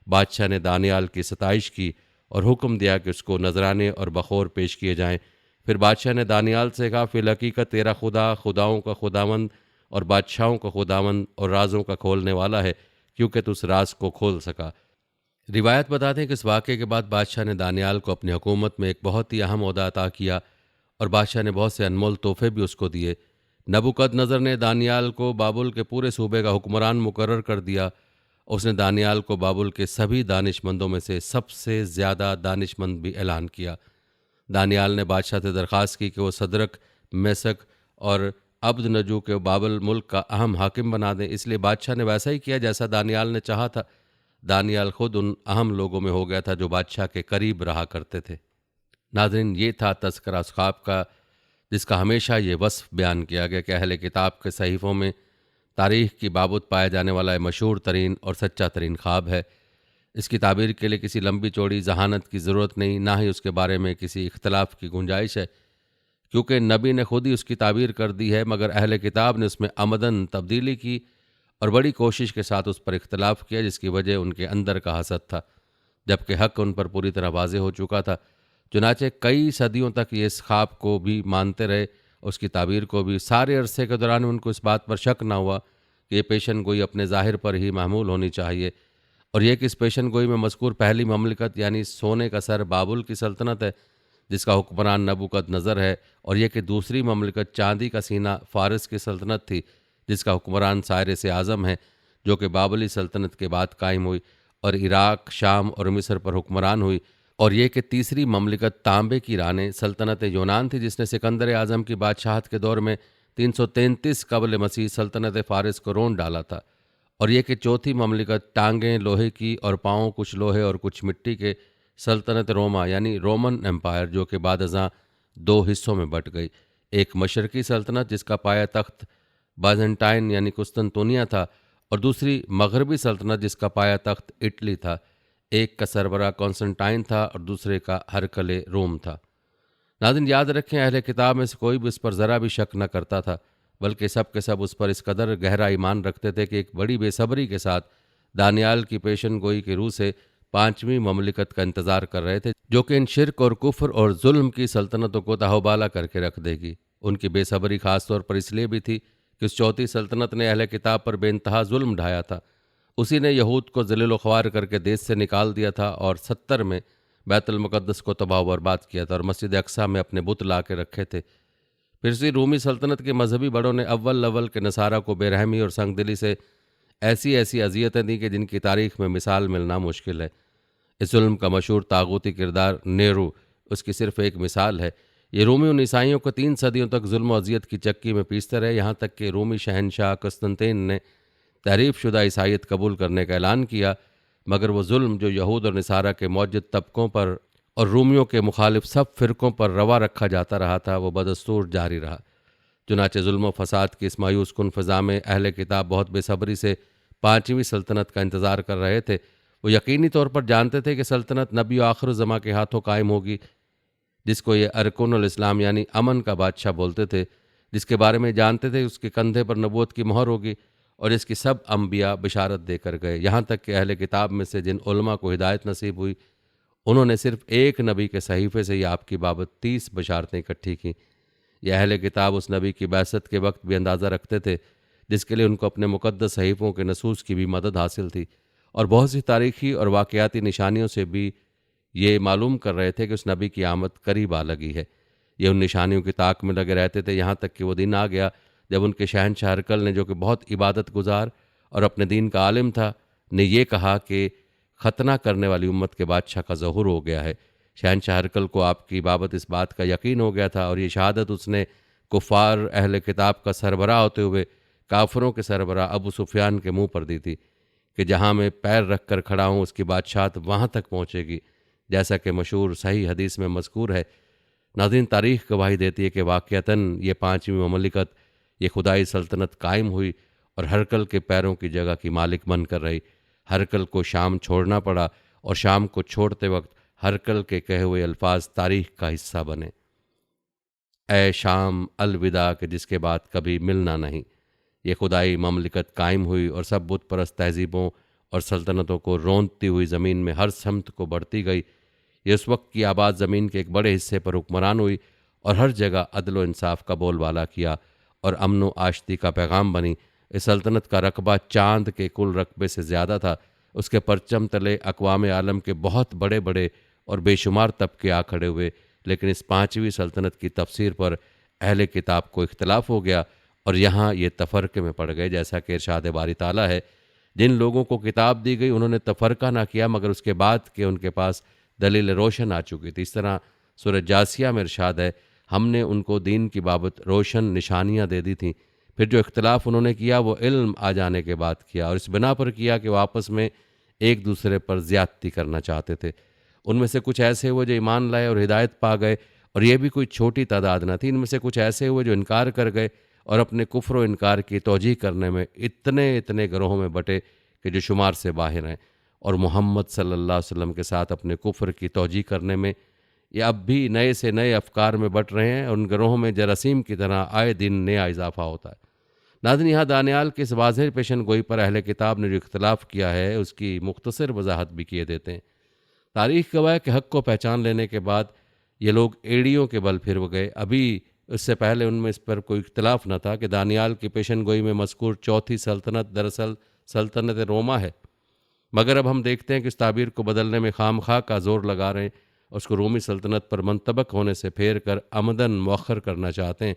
बादशाह ने दानियाल की सताइश की और हुक्म दिया कि उसको नजराने और बखौर पेश किए जाएं। फिर बादशाह ने दानियाल से कहा, फिल हकीकत तेरा खुदा खुदाओं का खुदावंद और बादशाहों का खुदावंद और राजों का खोलने वाला है, क्योंकि तू उस राज को खोल सका। रिवायत बताते हैं कि इस वाक़े के बाद बादशाह ने दानियाल को अपनी हुकूमत में एक बहुत ही अहम ओहदा अता किया और बादशाह ने बहुत से अनमोल तोहफे भी उसको दिए। नबूकदनज़र ने दानियाल को बाबुल के पूरे सूबे का हुक्मरान मुकर्रर कर दिया। उसने दानियाल को बाबुल के सभी दानिशमंदों में से सबसे ज़्यादा दानिशमंद भी ऐलान किया। दानियाल ने बादशाह से दरख्वास्त की कि वो सदरक, मेसक और अब्दनजू के बाबुल मुल्क का अहम हाकिम बना दें। इसलिए बादशाह ने वैसा ही किया जैसा दानियाल ने चाहा था। दानियाल खुद उन अहम लोगों में हो गया था जो बादशाह के करीब रहा करते थे। नाज़रीन, ये था तज़किरा उस ख्वाब का जिसका हमेशा ये वस्फ बयान किया गया कि अहले किताब के सहीफ़ों में तारीख़ की बाबत पाया जाने वाला मशहूर तरीन और सच्चा तरीन ख्वाब है। इसकी ताबीर के लिए किसी लंबी चौड़ी जहानत की ज़रूरत नहीं, ना ही उसके बारे में किसी इख्तलाफ की गुंजाइश है, क्योंकि नबी ने खुद ही उसकी ताबीर कर दी है, मगर अहले किताब ने उसमें अमदन तब्दीली की और बड़ी कोशिश के साथ उस पर इख्तलाफ किया, जिसकी वजह उनके अंदर का हसद था, जबकि हक़ उन पर पूरी तरह वाज़ेह हो चुका था। चुनाचे कई सदियों तक ये इस ख्वाब को भी मानते रहे, उसकी ताबीर को भी। सारे अरसे के दौरान उनको इस बात पर शक ना हुआ कि ये पेशन गोई अपने ज़ाहिर पर ही मामूल होनी चाहिए, और यह कि इस पेशन गोई में मज़कूर पहली ममलिकत यानी सोने का सर बाबुल की सल्तनत है, जिसका हुक्मरान नबूकदनज़र है, और यह कि दूसरी ममलिकत चांदी का सीना फ़ारिस की सल्तनत थी, जिसका हुक्मरान साइरस आज़म है, जो कि बाबली सल्तनत के बाद कायम हुई और इराक़, शाम और मिस्र पर हुक्मरान हुई। और यह कि तीसरी ममलिकत तांबे की रानी सल्तनत यूनान थी, जिसने सिकंदर आज़म की बादशाहत के दौर में 333 कबल मसीह सल्तनत फ़ारिस को रोन डाला था। और यह कि चौथी ममलिकत टांगें लोहे की और पाँव कुछ लोहे और कुछ मिट्टी के सल्तनत रोमा यानी रोमन एम्पायर, जो कि बाद अज़ां दो हिस्सों में बट गई। एक मशरकी सल्तनत जिसका पाया तख्त बाजेंटाइन यानी कुस्तुनतुनिया था, और दूसरी मगरबी सल्तनत जिसका पाया तख्त इटली था। एक का सरबरा कॉन्स्टेंटाइन था और दूसरे का हरकले रोम था। नाज़रीन, याद रखें, अहले किताब में से कोई भी उस पर ज़रा भी शक न करता था, बल्कि सब के सब उस पर इस कदर गहरा ईमान रखते थे कि एक बड़ी बेसब्री के साथ दानियाल की पेशन गोई के रूह से पांचवीं ममलिकत का इंतज़ार कर रहे थे, जो कि इन शिरक और कुफ्र और जुल्म की सल्तनतों को तहोबाला करके रख देगी। उनकी बेसब्री ख़ास तौर पर इसलिए भी थी कि उस चौथी सल्तनत ने अहले किताब पर बेइंतहा जुल्म ढाया था। उसी ने यहूद को ज़लील ख्वार करके देश से निकाल दिया था और 70 में बैतुल मुक़द्दस को तबाह बर्बाद किया था और मस्जिद अक्सा में अपने बुत ला के रखे थे। फिर से रूमी सल्तनत के मजहबी बड़ों ने अव्वल अव्वल के नसारा को बेरहमी और संगदिली से ऐसी ऐसी अजियतें दी कि जिनकी तारीख में मिसाल मिलना मुश्किल है। इस जुल्म का मशहूर तागूती किरदार नेहरू उसकी सिर्फ एक मिसाल है। ये रूमी उन ईसाइयों को 3 सदियों तक जुल्म और अजियत की चक्की में पीसते रहे, यहाँ तक कि रूमी शहनशाह कस्तंतीन ने तहरीफ शुदा ईसाइयत कबूल करने का ऐलान किया, मगर वो जुल्म जो यहूद और निसारा के मौजूद तबकों पर और रूमियों के मुखालिफ सब फ़िरक़ों पर रवा रखा जाता रहा था, वो बदस्तूर जारी रहा। चुनाचे जुल्म और फसाद की इस मायूस कुन फ़ज़ा में अहले किताब बहुत बेसब्री से पाँचवीं सल्तनत का इंतज़ार कर रहे थे। वो यकीनी तौर पर जानते थे कि सल्तनत नबी आखिर ज़मा के हाथों कायम होगी, जिसको ये अरकानुल इस्लाम यानी अमन का बादशाह बोलते थे, जिसके बारे में जानते थे उसके कंधे पर नबूवत की मोहर होगी और इसकी सब अम्बिया बिशारत देकर गए। यहाँ तक कि अहले किताब में से जिन उलमा को हिदायत नसीब हुई, उन्होंने सिर्फ एक नबी के सहीफ़े से ही आपकी बाबत 30 बशारतें इकट्ठी की। यह अहले किताब उस नबी की बैसत के वक्त भी अंदाज़ा रखते थे, जिसके लिए उनको अपने मुक़द्दस सहीफ़ों के नसूस की भी मदद हासिल थी, और बहुत सी तारीख़ी और वाक़याती निशानियों से भी ये मालूम कर रहे थे कि उस नबी की आमद करीब आ लगी है। ये उन निशानियों की ताक में लगे रहते थे, यहाँ तक कि वो दिन आ गया जब उनके शहनशाह हरकल ने, जो कि बहुत इबादत गुजार और अपने दीन का आलिम था, ने ये कहा कि खतना करने वाली उम्मत के बादशाह का ज़हूर हो गया है। शहनशाह हरकल को आपकी बाबत इस बात का यकीन हो गया था, और ये शहादत उसने कुफ़ार अहले किताब का सरबराह होते हुए काफरों के सरबराह अबू सुफियान के मुंह पर दी थी कि जहाँ मैं पैर रख कर खड़ा हूँ उसकी बादशाहत वहाँ तक पहुँचेगी, जैसा कि मशहूर सही हदीस में मज़कूर है। नाज़रीन, तारीख़ गवाही देती है कि वाक़यतन ये पाँचवीं ममलिकत, ये खुदाई सल्तनत कायम हुई और हरकल के पैरों की जगह की मालिक बनकर रही। हरकल को शाम छोड़ना पड़ा और शाम को छोड़ते वक्त हरकल के कहे हुए अल्फाज तारीख़ का हिस्सा बने, ए शाम अलविदा, के जिसके बाद कभी मिलना नहीं। ये खुदाई ममलिकत कायम हुई और सब बुत परस्त तहजीबों और सल्तनतों को रोंदती हुई ज़मीन में हर समत को बढ़ती गई। ये उस वक्त की आबाद ज़मीन के एक बड़े हिस्से पर हुक्मरान हुई और हर जगह अदल व इंसाफ का बोलबाला किया और अमन व आशती का पैगाम बनी। इस सल्तनत का रकबा चांद के कुल रकबे से ज़्यादा था। उसके परचम तले अक़वाम आलम के बहुत बड़े बड़े और बेशुमार तबके आ खड़े हुए, लेकिन इस पाँचवीं सल्तनत की तफसीर पर अहले किताब को इख्तलाफ हो गया और यहाँ ये तफ़रक़े में पड़ गए। जैसा कि इरशाद बारी ताला है, जिन लोगों को किताब दी गई उन्होंने तफ़रक़ा ना किया, मगर उसके बाद के उनके पास दलील रोशन आ चुकी थी। इस तरह सूरह जासिया में इरशाद है, हमने उनको दीन की बाबत रोशन निशानियाँ दे दी थीं, फिर जो इख्तलाफ उन्होंने किया वो इल्म आ जाने के बाद किया, और इस बिना पर किया कि वो आपस में एक दूसरे पर ज़्यादती करना चाहते थे। उनमें से कुछ ऐसे हुए जो ईमान लाए और हिदायत पा गए, और ये भी कोई छोटी तादाद न थी। इनमें से कुछ ऐसे हुए जो इनकार कर गए और अपने कुफ्र व इनकार की तौजीह करने में इतने इतने ग्रोहों में बटे कि जो शुमार से बाहर हैं, और मोहम्मद सल्लल्लाहु अलैहि वसल्लम के साथ अपने कुफ्र की तौजीह करने में ये अब भी नए से नए अफकार में बट रहे हैं, और उन ग्रोहों में जरासीम की तरह आए दिन नया इजाफा होता है। नाज़रीन, यहाँ दानियाल के इस वाज़ेह पेशन गोई पर अहले किताब ने जो इख्तलाफ किया है उसकी मुख्तसर वजाहत भी किए देते हैं। तारीख़ गवाह के हक़ को पहचान लेने के बाद ये लोग एड़ियों के बल फिर गए। अभी इससे पहले उनमें इस पर कोई इख्तलाफ न था कि दानियाल की पेशन गोई में मज़कूर चौथी सल्तनत दरअसल सल्तनत रोमा है, मगर अब हम देखते हैं कि इस ताबीर को बदलने में खामखा का ज़ोर लगा रहे हैं उसको रोमी सल्तनत पर मंतबक होने से फेर कर आमदन मौखर करना चाहते हैं।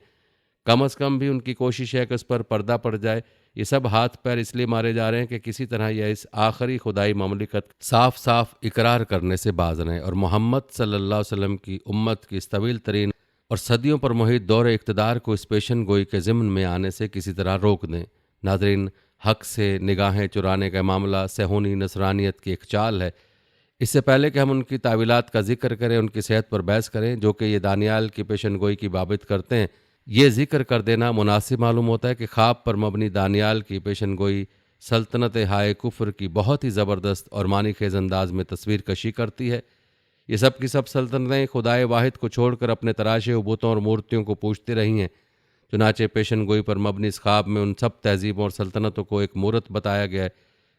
कम अज़ कम भी उनकी कोशिश है कि उस पर पर्दा पड़ जाए। ये सब हाथ पैर इसलिए मारे जा रहे हैं कि किसी तरह यह इस आखिरी खुदाई ममलिकत साफ साफ इकरार करने से बाज रहें और मोहम्मद सल्लल्लाहु अलैहि वसल्लम की उम्मत की इस तवील तरीन और सदियों पर मुहित दौर इक़्तिदार को इस पेशन गोई के ज़िम्न में आने से किसी तरह रोक दें। नाज़रीन, हक से निगाहें चुराने का मामला सेहूनी नसरानियत की एक चाल है। इससे पहले कि हम उनकी तावीलात का जिक्र करें, उनकी सेहत पर बहस करें जो कि ये दानियाल की पेशन गोई की बाबित करते हैं, ये जिक्र कर देना मुनासिब मालूम होता है कि ख्वाब पर मबनी दानियाल की पेशन गोई सल्तनत हाय कुफ्र की बहुत ही ज़बरदस्त और मानी खेज अंदाज में तस्वीर कशी करती है। ये सब की सब सल्तनतें खुदाए वाहिद को छोड़कर अपने तराशे बुतों और मूर्तियों को पूछती रही हैं। चुनाचे पेशन गोई पर मबनी इस ख्वाब में उन सब तहजीबों और सल्तनतों को एक मूरत बताया गया है।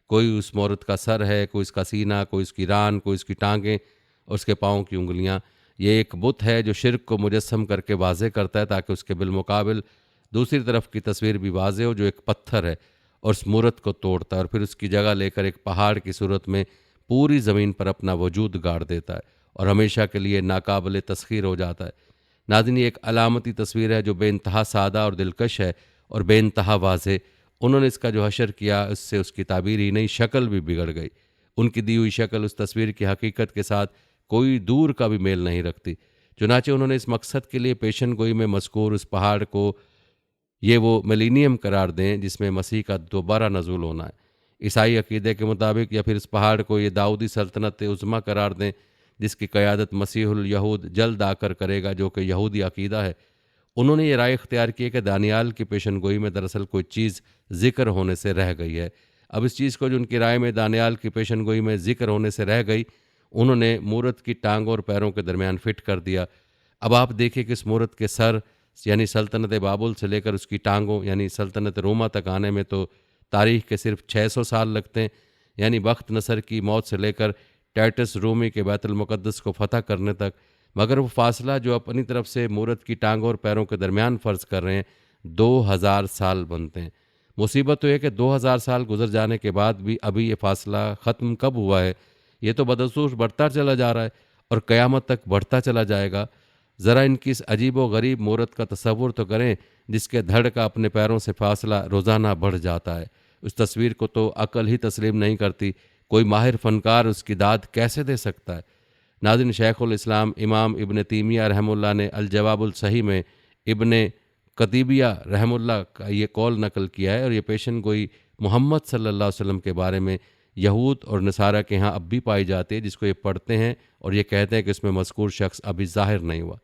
कोई उस मूरत का सर है, कोई इसका सीना, कोई इसकी रान, कोई इसकी टांगें और उसके पाँव की उंगलियाँ। ये एक बुत है जो शिर्क को मुजस्सम करके वाज़े करता है ताकि उसके बिलमुकाबिल दूसरी तरफ की तस्वीर भी वाज़े हो जो एक पत्थर है और उस मूरत को तोड़ता है और फिर उसकी जगह लेकर एक पहाड़ की सूरत में पूरी ज़मीन पर अपना वजूद गाड़ देता है और हमेशा के लिए नाकाबिल तस्खीर हो जाता है। नाज़रीन, ये एक अलामती तस्वीर है जो बेइंतहा सादा और दिलकश है और बेइंतहा वाज़े। उन्होंने इसका जो हशर किया उससे उसकी ताबीर ही नहीं, शक्ल भी बिगड़ गई। उनकी दी हुई शक्ल उस तस्वीर की हकीकत के साथ कोई दूर का भी मेल नहीं रखती। चुनाचे उन्होंने इस मकसद के लिए पेशन गोई में मज़कूर उस पहाड़ को ये वो मिलीनियम करार दें जिसमें मसीह का दोबारा नज़ूल होना है। ईसाई अकीदे के मुताबिक या फिर इस पहाड़ को ये दाऊदी सल्तनत उज़्मा करार दें जिसकी क़यादत मसीहुल यहूद जल्द आकर करेगा, जो कि यहूदी अकीदा है। उन्होंने ये राय इख्तियार की कि दानियाल की पेशन गोई में दरअसल कोई चीज़ ज़िक्र होने से रह गई है। अब इस चीज़ को जो उनकी राय में दानियाल की पेशन गोई में ज़िक्र होने से रह गई, उन्होंने मूरत की टांगों और पैरों के दरमियान फिट कर दिया। अब आप देखिए कि इस मूरत के सर यानी सल्तनत बाबुल से लेकर उसकी टांगों यानी सल्तनत रोमा तक आने में तो तारीख़ के सिर्फ 600 साल लगते हैं, यानी बख्त नसर की मौत से लेकर टाइटस रोमी के बैतुल मुक़द्दस को फ़तह करने तक। मगर वो फासला जो अपनी तरफ से मूरत की टांगों और पैरों के दरमियान फ़र्ज़ कर रहे हैं 2000 साल बनते हैं। मुसीबत तो यह कि 2000 साल गुजर जाने के बाद भी अभी ये फासला ख़त्म कब हुआ है? ये तो बदसूर बढ़ता चला जा रहा है और क़यामत तक बढ़ता चला जाएगा। ज़रा इनकी इस अजीब व गरीब मूरत का तसव्वुर तो करें जिसके धड़ का अपने पैरों से फासला रोज़ाना बढ़ जाता है। उस तस्वीर को तो अकल ही तस्लीम नहीं करती, कोई माहिर फ़नकार उसकी दाद कैसे दे सकता है? नाज़रीन, शेखुल इस्लाम इमाम इब्न तैमिया रहमुल्लाह ने अल जवाबुल सही में इब्न कतीबिया रहमुल्लाह का ये कौल नकल किया है और ये पेशन गोई मोहम्मद सल्लल्लाहु अलैहि वसल्लम के बारे में यहूद और नसारा के यहाँ अब भी पाई जाती है, जिसको ये पढ़ते हैं और ये कहते हैं कि इसमें मज़कूर शख्स अभी ज़ाहिर नहीं हुआ।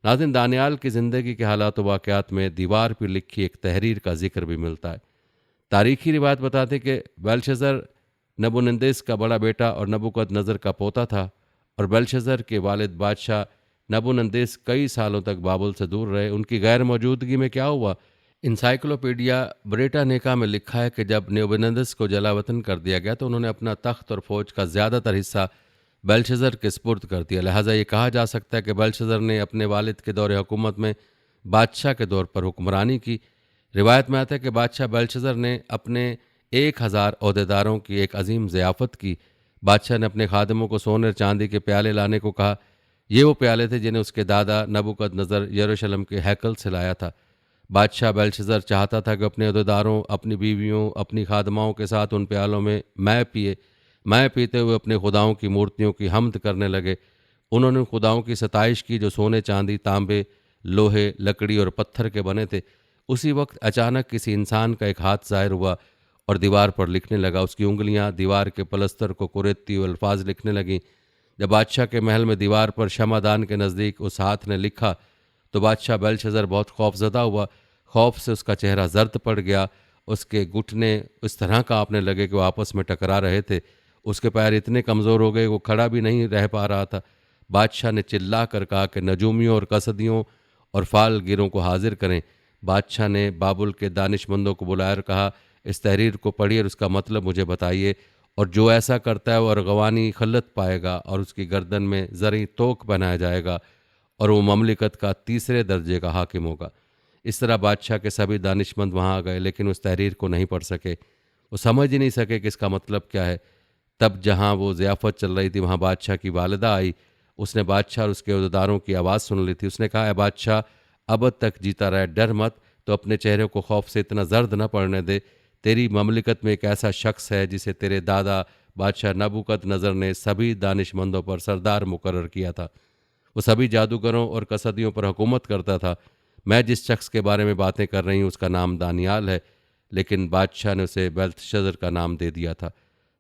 नाज़रीन, दानियाल की ज़िंदगी के हालात व वाक़यात में दीवार पर लिखी एक तहरीर का जिक्र भी मिलता है। तारीख़ी रिवायत बताते कि बेलशज़र नबूकदनेस्सर का बड़ा बेटा और नबूकदनेस्सर का पोता था और बेलशज़र के वालिद बादशाह नबूकदनेस्सर कई सालों तक बाबुल से दूर रहे। उनकी गैर मौजूदगी में क्या हुआ? इंसाइक्लोपीडिया ब्रिटानिका में लिखा है कि जब नबूकदनेस्सर को जलावतन कर दिया गया तो उन्होंने अपना तख्त और फौज का ज़्यादातर हिस्सा बेलशज़र के सुपुर्द कर दिया। लिहाजा ये कहा जा सकता है कि बेलशज़र ने अपने वालिद के दौर हुकूमत में बादशाह के दौर पर हुक्मरानी की। रिवायत में आता है कि बादशाह बेलशज़र ने अपने 1000 ओहदेदारों की एक अजीम ज़ियाफ़त की। बादशाह ने अपने खादिमों को सोने और चांदी के प्याले लाने को कहा। ये वो प्याले थे जिन्हें उसके दादा नबूकदनेस्सर यरूशलेम के हैकल से लाया था। बादशाह बेलशज़र चाहता था कि अपने ओहदेदारों, अपनी बीवियों, अपनी खादमाओं के साथ उन प्यालों में मैं पीते हुए अपने खुदाओं की मूर्तियों की हम्द करने लगे। उन्होंने खुदाओं की सताइश की जो सोने, चांदी, तांबे, लोहे, लकड़ी और पत्थर के बने थे। उसी वक्त अचानक किसी इंसान का एक हाथ ज़ाहिर हुआ और दीवार पर लिखने लगा। उसकी उंगलियां दीवार के पलस्तर को कुरेदती हुए अल्फाज लिखने लगीं। जब बादशाह के महल में दीवार पर शमादान के नज़दीक उस हाथ ने लिखा तो बादशाह बेलशज़र बहुत खौफजदा हुआ। खौफ से उसका चेहरा जर्द पड़ गया। उसके घुटने इस तरह कांपने लगे कि वो आपस में टकरा रहे थे। उसके पैर इतने कमज़ोर हो गए वो खड़ा भी नहीं रह पा रहा था। बादशाह ने चिल्ला कर कहा कि नजूमियों और कसदियों और फालगिरों को हाजिर करें। बादशाह ने बाबुल के दानिशमंदों को बुलाया और कहा, इस तहरीर को पढ़िए और उसका मतलब मुझे बताइए, और जो ऐसा करता है वो अरगवानी खल्लत पाएगा और उसकी गर्दन में ज़री तोक बनाया जाएगा और वो ममलिकत का तीसरे दर्जे का हाकिम होगा। इस तरह बादशाह के सभी दानिशमंद वहाँ आ गए, लेकिन उस तहरीर को नहीं पढ़ सके। वो समझ ही नहीं सके कि इसका मतलब क्या है। तब जहाँ वो ज़ियाफ़त चल रही थी वहाँ बादशाह की वालिदा आई उसने बादशाह और उसके अहदेदारों की आवाज़ सुन ली थी। उसने कहा, ए बादशाह, अब तक जीता रहे, डर मत, तो अपने चेहरे को खौफ से इतना जर्द न पड़ने दे। तेरी ममलिकत में एक ऐसा शख्स है जिसे तेरे दादा बादशाह नबूकदनज़र ने सभी दानिशमंदों पर सरदार मुकर्रर किया था। वो सभी जादूगरों और कसदियों पर हुकूमत करता था। मैं जिस शख्स के बारे में बातें कर रही हूँ उसका नाम दानियाल है, लेकिन बादशाह ने उसे बेल्तशज़र का नाम दे दिया था।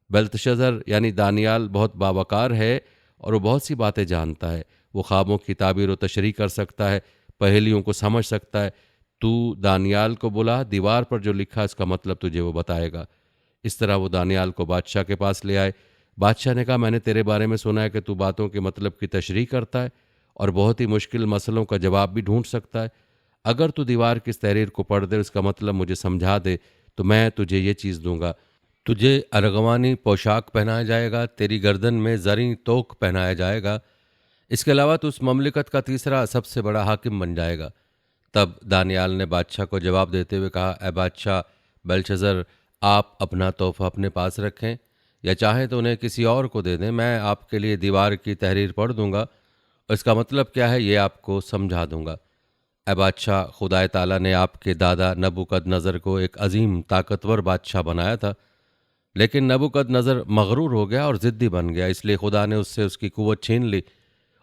बेल्तशज़र यानी दानियाल बहुत बावकार है और वो बहुत सी बातें जानता है। वो ख्वाबों की ताबीर व तशरीह कर सकता है, पहेलियों को समझ सकता है। तू दानियाल को बुला, दीवार पर जो लिखा है इसका मतलब तुझे वो बताएगा। इस तरह वो दानियाल को बादशाह के पास ले आए। बादशाह ने कहा, मैंने तेरे बारे में सुना है कि तू बातों के मतलब की तशरीह करता है और बहुत ही मुश्किल मसलों का जवाब भी ढूंढ सकता है। अगर तू दीवार की इस तहरीर को पढ़ दे, उसका मतलब मुझे समझा दे, तो मैं तुझे ये चीज़ दूंगा। तुझे अरगवानी पोशाक पहनाया जाएगा, तेरी गर्दन में जरी तोक पहनाया जाएगा। इसके अलावा तू उस ममलिकत का तीसरा सबसे बड़ा हाकिम बन जाएगा। तब दानियाल ने बादशाह को जवाब देते हुए कहा, ए बादशाह बेल्शज़र, आप अपना तोहफा अपने पास रखें या चाहें तो उन्हें किसी और को दे दें। मैं आपके लिए दीवार की तहरीर पढ़ दूंगा और इसका मतलब क्या है ये आपको समझा दूंगा। ए बादशाह, खुदाए ताला ने आपके दादा नबूकदनज़र को एक अजीम ताकतवर बादशाह बनाया था, लेकिन नबूकदनज़र मगरूर हो गया और ज़िद्दी बन गया, इसलिए खुदा ने उससे उसकी कुव्वत छीन ली।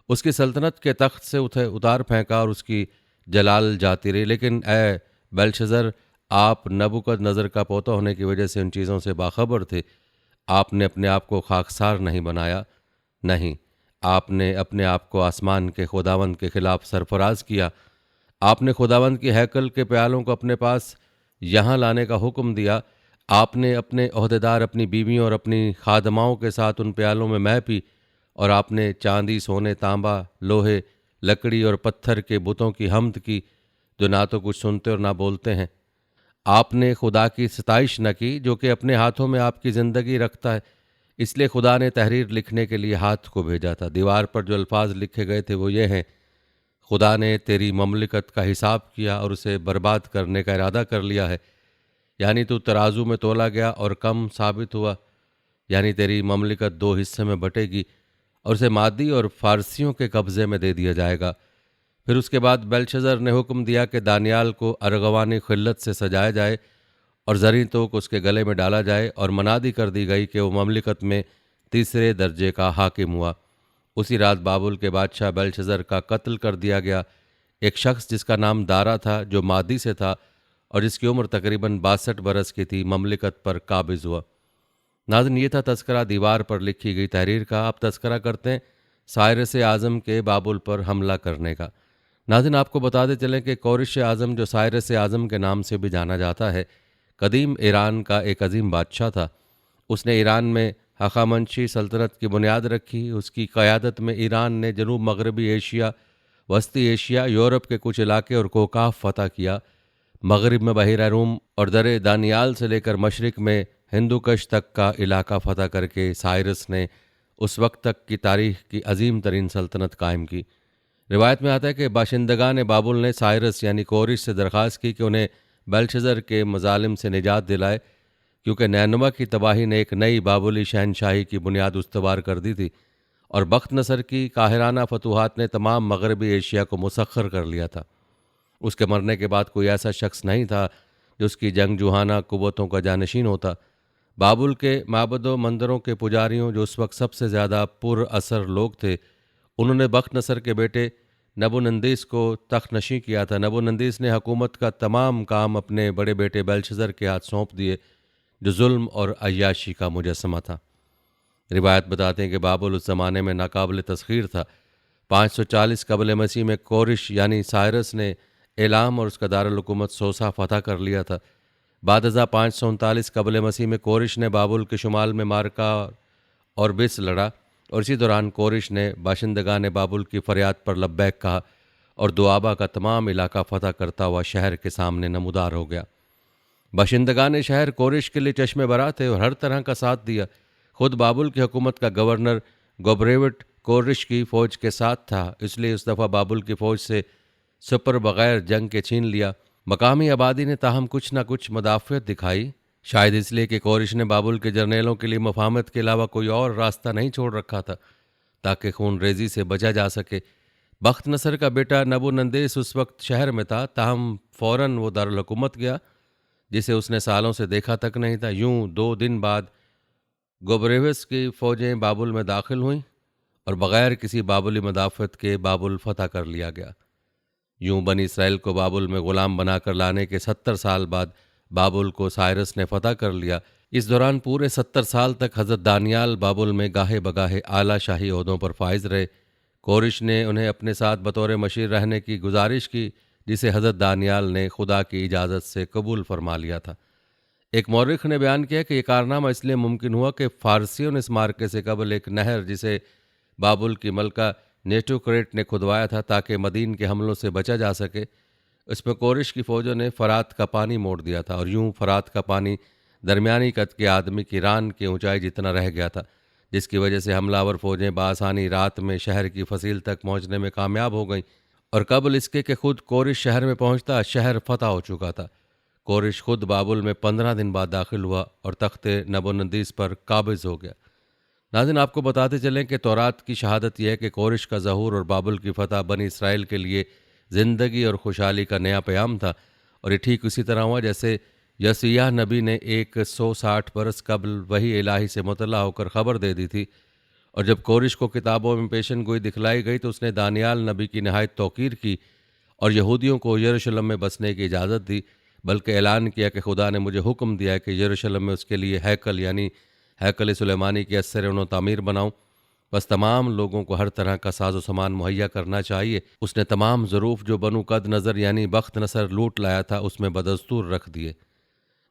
उसकी सल्तनत के तख्त से उतार फेंका और उसकी जलाल जाती रही। लेकिन ए बेल्शज़र, आप नबूकदनज़र का पोता होने की वजह से उन चीज़ों से बाखबर थे। आपने अपने आप को खाकसार नहीं बनाया, नहीं, आपने अपने आप को आसमान के खुदावंद के ख़िलाफ़ सरफराज किया। आपने खुदावंद की हैकल के प्यालों को अपने पास यहाँ लाने का हुक्म दिया। आपने अपने ओहदेदार, अपनी बीवियों और अपनी खादमाओं के साथ उन प्यालों में मैं पी, और आपने चांदी, सोने, तांबा, लोहे, लकड़ी और पत्थर के बुतों की हमद की, जो ना तो कुछ सुनते और ना बोलते हैं। आपने खुदा की सताइश न की, जो कि अपने हाथों में आपकी ज़िंदगी रखता है। इसलिए खुदा ने तहरीर लिखने के लिए हाथ को भेजा था। दीवार पर जो अल्फाज लिखे गए थे वो ये हैं, खुदा ने तेरी ममलिकत का हिसाब किया और उसे बर्बाद करने का इरादा कर लिया है। यानी तू तराजू में तोला गया और कम साबित हुआ। यानी तेरी ममलिकत दो हिस्से में बटेगी और उसे मादी और फारसियों के कब्ज़े में दे दिया जाएगा। फिर उसके बाद बेल्शज़र ने हुक्म दिया कि दानियाल को अरगवानी खिल्लत से सजाया जाए और जरी तोक उसके गले में डाला जाए, और मनादी कर दी गई कि वो ममलिकत में तीसरे दर्जे का हाकिम हुआ। उसी रात बाबुल के बादशाह बेल्शज़र का कत्ल कर दिया गया। एक शख्स जिसका नाम दारा था, जो मादी से था और जिसकी उम्र तकरीबन 62 बरस की थी, ममलिकत पर काबिज हुआ। नाज़रीन, ये था तस्करा दीवार पर लिखी गई तहरीर का। आप तस्करा करते हैं साइरस आज़म के बाबुल पर हमला करने का। नाज़रीन, आपको बताते चलें कि कोरिश आज़म, जो साइरस आज़म के नाम से भी जाना जाता है, कदीम ईरान का एक अजीम बादशाह था। उसने ईरान में हखामंशी सल्तनत की बुनियाद रखी। उसकी क़यादत में ईरान ने जनूब मगरबी एशिया, वस्ती एशिया, यूरोप के कुछ इलाके और कोकाफ फतह किया। मगरिब में बहिरा रूम और दरे दानियाल से लेकर मशरिक में हिंदुकश तक का इलाका फतह करके साइरस ने उस वक्त तक की तारीख की अजीम तरीन सल्तनत कायम की। रिवायत में आता है कि बाशिंदगान बाबुल ने साइरस यानी कोरिश से दरख्वास्त की कि उन्हें बेल्शज़र के मजालिम से निजात दिलाए, क्योंकि नैनवा की तबाही ने एक नई बाबुली शहनशाही की बुनियाद उस्तवार कर दी थी और बख्त नसर की काहिराना फतूहात ने तमाम मगरबी एशिया को मुसख्खर कर लिया था। उसके मरने के बाद कोई ऐसा शख्स नहीं था जो उसकी जंगजुहाना कुव्वतों का जानशीन होता। बाबुल के माबदों मंदिरों के पुजारियों, जो उस वक्त सबसे ज़्यादा पुर असर लोग थे, उन्होंने बख्त नसर के बेटे नबूनंदीस को तख्तनशी किया था। नबूनंदीस ने हुकूमत का तमाम काम अपने बड़े बेटे बेल्शज़र के हाथ सौंप दिए, जो जुल्म और अय्याशी का मुजस्समा था। रिवायत बताते हैं कि बाबुल उस ज़माने में नाकाबिल तस्खीर था। 540 कबल मसीह में कोरिश यानी साइरस ने एलाम और उसका दारुल हुकूमत सोसा फतह कर लिया था। बाद 539 कबल मसीह में कोरिश ने बाबुल के शुमाल में मारका और बिस लड़ा, और इसी दौरान कोरिश ने बाशिंदगान बाबुल की फरियाद पर लब्बैक कहा और दुआबा का तमाम इलाका फतह करता हुआ शहर के सामने नमूदार हो गया। बाशिंदगान शहर कोरिश के लिए चश्मे बरा थे और हर तरह का साथ दिया। खुद बाबुल की हुकूमत का गवर्नर गोब्रेविट कोरिश की फ़ौज के साथ था, इसलिए उस दफ़ा बाबुल की फ़ौज से सुपर बग़ैर जंग के छीन लिया। मकामी आबादी ने ताहम कुछ ना कुछ मदाफ़ियत दिखाई, शायद इसलिए कि कोरिश ने बाबुल के जर्नेलों के लिए मफाहमत के अलावा कोई और रास्ता नहीं छोड़ रखा था। ताकि खून रेजी से बचा जा सके। बख्त नसर का बेटा नबूनंदेस उस वक्त शहर में था, ताहम फ़ौरन वो दारुल हुकूमत गया जिसे उसने सालों से देखा तक नहीं था। यूं 2 दिन बाद गोबरेवस की फ़ौजें बाबुल में दाखिल हुईं और बग़ैर किसी बाबुली मदाफ़त के बाबुल फ़तह कर लिया गया। यूं बनी इसराइल को बाबुल में ग़ुलाम बनाकर लाने के 70 साल बाद बाबुल को साइरस ने फ़तह कर लिया। इस दौरान पूरे 70 साल तक हज़रत दानियाल बाबुल में गाहे बगाहे आला शाही ओहदों पर फाइज रहे। कोरिश ने उन्हें अपने साथ बतौर मशीर रहने की गुजारिश की, जिसे हज़रत दानियाल ने खुदा की इजाज़त से कबूल फरमा लिया था। एक मौरिख ने बयान किया कि यह कारनामा इसलिए मुमकिन हुआ कि फ़ारसियों ने इस मार्के से कबल एक नहर जिसे बाबुल की मलका नेटोक्रेट ने खुदवाया था ताकि मदीन के हमलों से बचा जा सके, इसमें कोरिश की फ़ौजों ने फ़रात का पानी मोड़ दिया था और यूं फ़रात का पानी दरमियानी कद के आदमी की रान की ऊंचाई जितना रह गया था, जिसकी वजह से हमलावर फ़ौजें बासानी रात में शहर की फसील तक पहुंचने में कामयाब हो गईं और कबल इसके कि खुद कोरिश शहर में पहुंचता शहर फतह हो चुका था। कोरिश खुद बाबुल में 15 दिन बाद दाखिल हुआ और तख्ते नबोनदीस पर काबिज हो गया। नाज़रीन, आपको बताते चलें कि तौरात की शहादत यह है कि कोरिश का ज़हूर और बाबुल की फ़तह बनी इसराइल के लिए ज़िंदगी और खुशहाली का नया प्याम था। और ये ठीक उसी तरह हुआ जैसे यसीयाह नबी ने 160 बरस कबल वही इलाही से मुतल्ला होकर ख़बर दे दी थी, और जब कोरिश को किताबों में पेशन गोई दिखलाई गई तो उसने दानियाल नबी की नहायत तौकीर की और यहूदियों को यरूशलेम में बसने की इजाज़त दी, बल्कि ऐलान किया कि खुदा ने मुझे हुक्म दिया है कि यरूशलेम में उसके लिए हैकल यानी हैकल सुलेमानी की असर व तामीर बनाऊं। बस तमाम लोगों को हर तरह का साजो सामान मुहैया करना चाहिए। उसने तमाम ज़रूफ़ जो बनु कद नज़र यानी बख्त नसर लूट लाया था उसमें बदस्तूर रख दिए।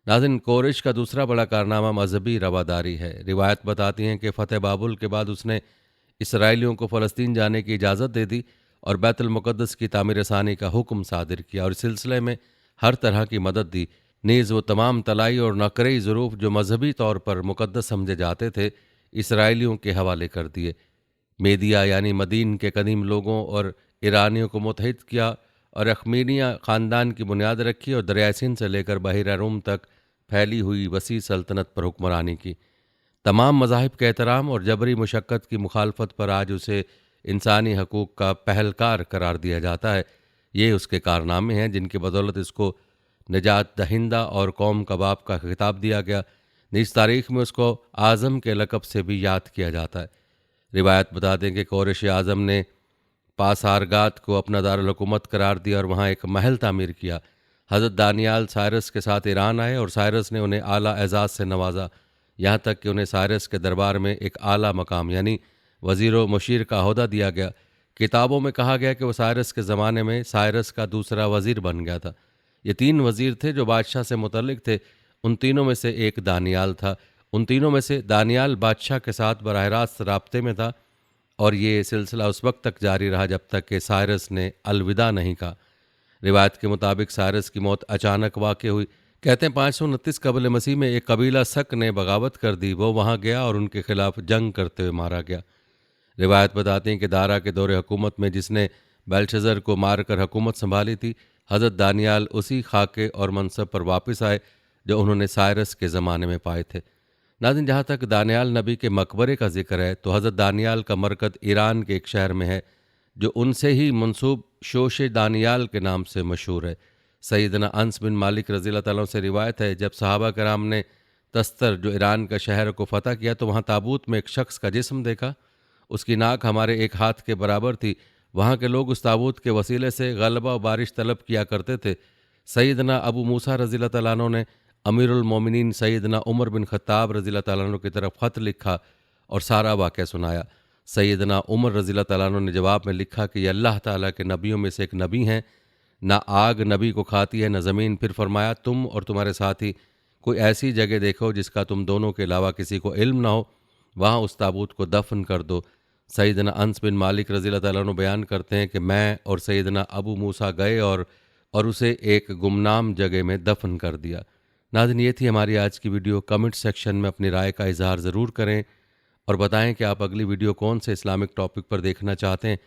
नाज़रीन, कोरिश का दूसरा बड़ा कारनामा मजहबी रवादारी है। रिवायत बताती हैं कि फ़तेह बाबुल के बाद उसने इसराइलियों को फ़लस्तीन जाने की इजाज़त दे दी और बैतुल मुक़द्दस की तामीर सानी का हुक्म सादिर किया और इस सिलसिले में हर तरह की मदद दी। नीज़ वो तमाम तलाई और नकरई ज़रूफ़ जो मजहबी तौर पर मुक़द्दस समझे जाते थे इसराइलियों के हवाले कर दिए। मेदिया यानी मदीन के कदीम लोगों और ईरानियों को मुत्तहिद किया और अखमीनिया ख़ानदान की बुनियाद रखी और दरियाए सिंध से लेकर बहिरा रूम तक फैली हुई वसी सल्तनत पर हुक्मरानी की। तमाम मज़ाहिब के एहतराम और जबरी मुशक्क़त की मुखालफत पर आज उसे इंसानी हकूक़ का पहलकार करार दिया जाता है। ये उसके कारनामे हैं जिनकी बदौलत इसको निजात दहिंदा और कौम कबाब का खिताब दिया गया। इस तारीख़ में उसको आज़म के लक़ब से भी याद किया जाता है। रिवायत बता दें कि कोरिश आज़म ने पासारगात को अपना दारुल हुकूमत करार दिया और वहाँ एक महल तामीर किया। हज़रत दानियाल साइरस के साथ ईरान आए और साइरस ने उन्हें आला एजाज़ से नवाजा, यहाँ तक कि उन्हें साइरस के दरबार में एक आला मकाम यानी वज़ीर व मुशीर का ओहदा दिया गया। किताबों में कहा गया कि वह साइरस के ज़माने में साइरस का दूसरा वज़ीर बन गया था। ये 3 वज़ीर थे जो बादशाह से मुतल्लिक थे। उन तीनों में से एक दानियाल था। उन तीनों में से दानियाल बादशाह के साथ बराह रास्त राब्ते में था और ये सिलसिला उस वक्त तक जारी रहा जब तक कि साइरस ने अलविदा नहीं कहा। रिवायत के मुताबिक साइरस की मौत अचानक वाक़ हुई। कहते हैं 529 कबल मसीह में एक कबीला शक ने बगावत कर दी। वो वहाँ गया और उनके खिलाफ जंग करते हुए मारा गया। रिवायत बताती हैं कि दारा के दौरे हुकूमत में जिसने बेल्शज़र को मारकर हुकूमत संभाली थी, हज़रत दानियाल उसी खाके और मनसब पर वापस आए जो उन्होंने साइरस के ज़माने में पाए थे। नाज़रीन, जहाँ तक दानियाल नबी के मकबरे का जिक्र है तो हज़रत दानियाल का मरकज़ ईरान के एक शहर में है जो उनसे ही मंसूब शोश दानियाल के नाम से मशहूर है। सैयदना अनस बिन मालिक रज़ी अल्लाह तआला से रिवायत है, जब सहाबा कराम ने तस्तर जो ईरान का शहर को फ़तह किया तो वहाँ ताबूत में एक शख्स का जिस्म देखा। उसकी नाक हमारे एक हाथ के बराबर थी। वहाँ के लोग उस ताबूत के वसीले से गलबा और बारिश तलब किया करते थे। सैयदना अबू मूसा रज़ी अल्लाह तआला अन्हु ने अमीरुल मोमिनीन सैयदना उमर बिन ख़त्ताब रज़ी अल्लाह तआला अन्हु की तरफ ख़त लिखा और सारा वाक़या सुनाया। सैयदना उमर रज़ी अल्लाह तआला अन्हु ने जवाब में लिखा कि ये अल्लाह ताला के नबियों में से एक नबी हैं, ना आग नबी को खाती है न ज़मीन। फिर फरमाया, तुम और तुम्हारे साथी कोई ऐसी जगह देखो जिसका तुम दोनों के अलावा किसी को इल्म ना हो, वहाँ उस ताबूत को दफन कर दो। सैयदना अनस बिन मालिक रज़ी अल्लाह तआला अन्हु बयान करते हैं कि मैं और सैयदना अबू मूसा गए और उसे एक गुमनाम जगह में दफन कर दिया। नाज़रीन, ये थी हमारी आज की वीडियो। कमेंट सेक्शन में अपनी राय का इजहार ज़रूर करें और बताएं कि आप अगली वीडियो कौन से इस्लामिक टॉपिक पर देखना चाहते हैं।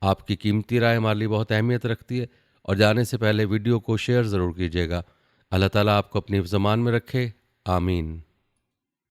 आपकी कीमती राय हमारे लिए बहुत अहमियत रखती है और जाने से पहले वीडियो को शेयर ज़रूर कीजिएगा। अल्लाह ताला आपको अपनी ज़मान में रखे। आमीन।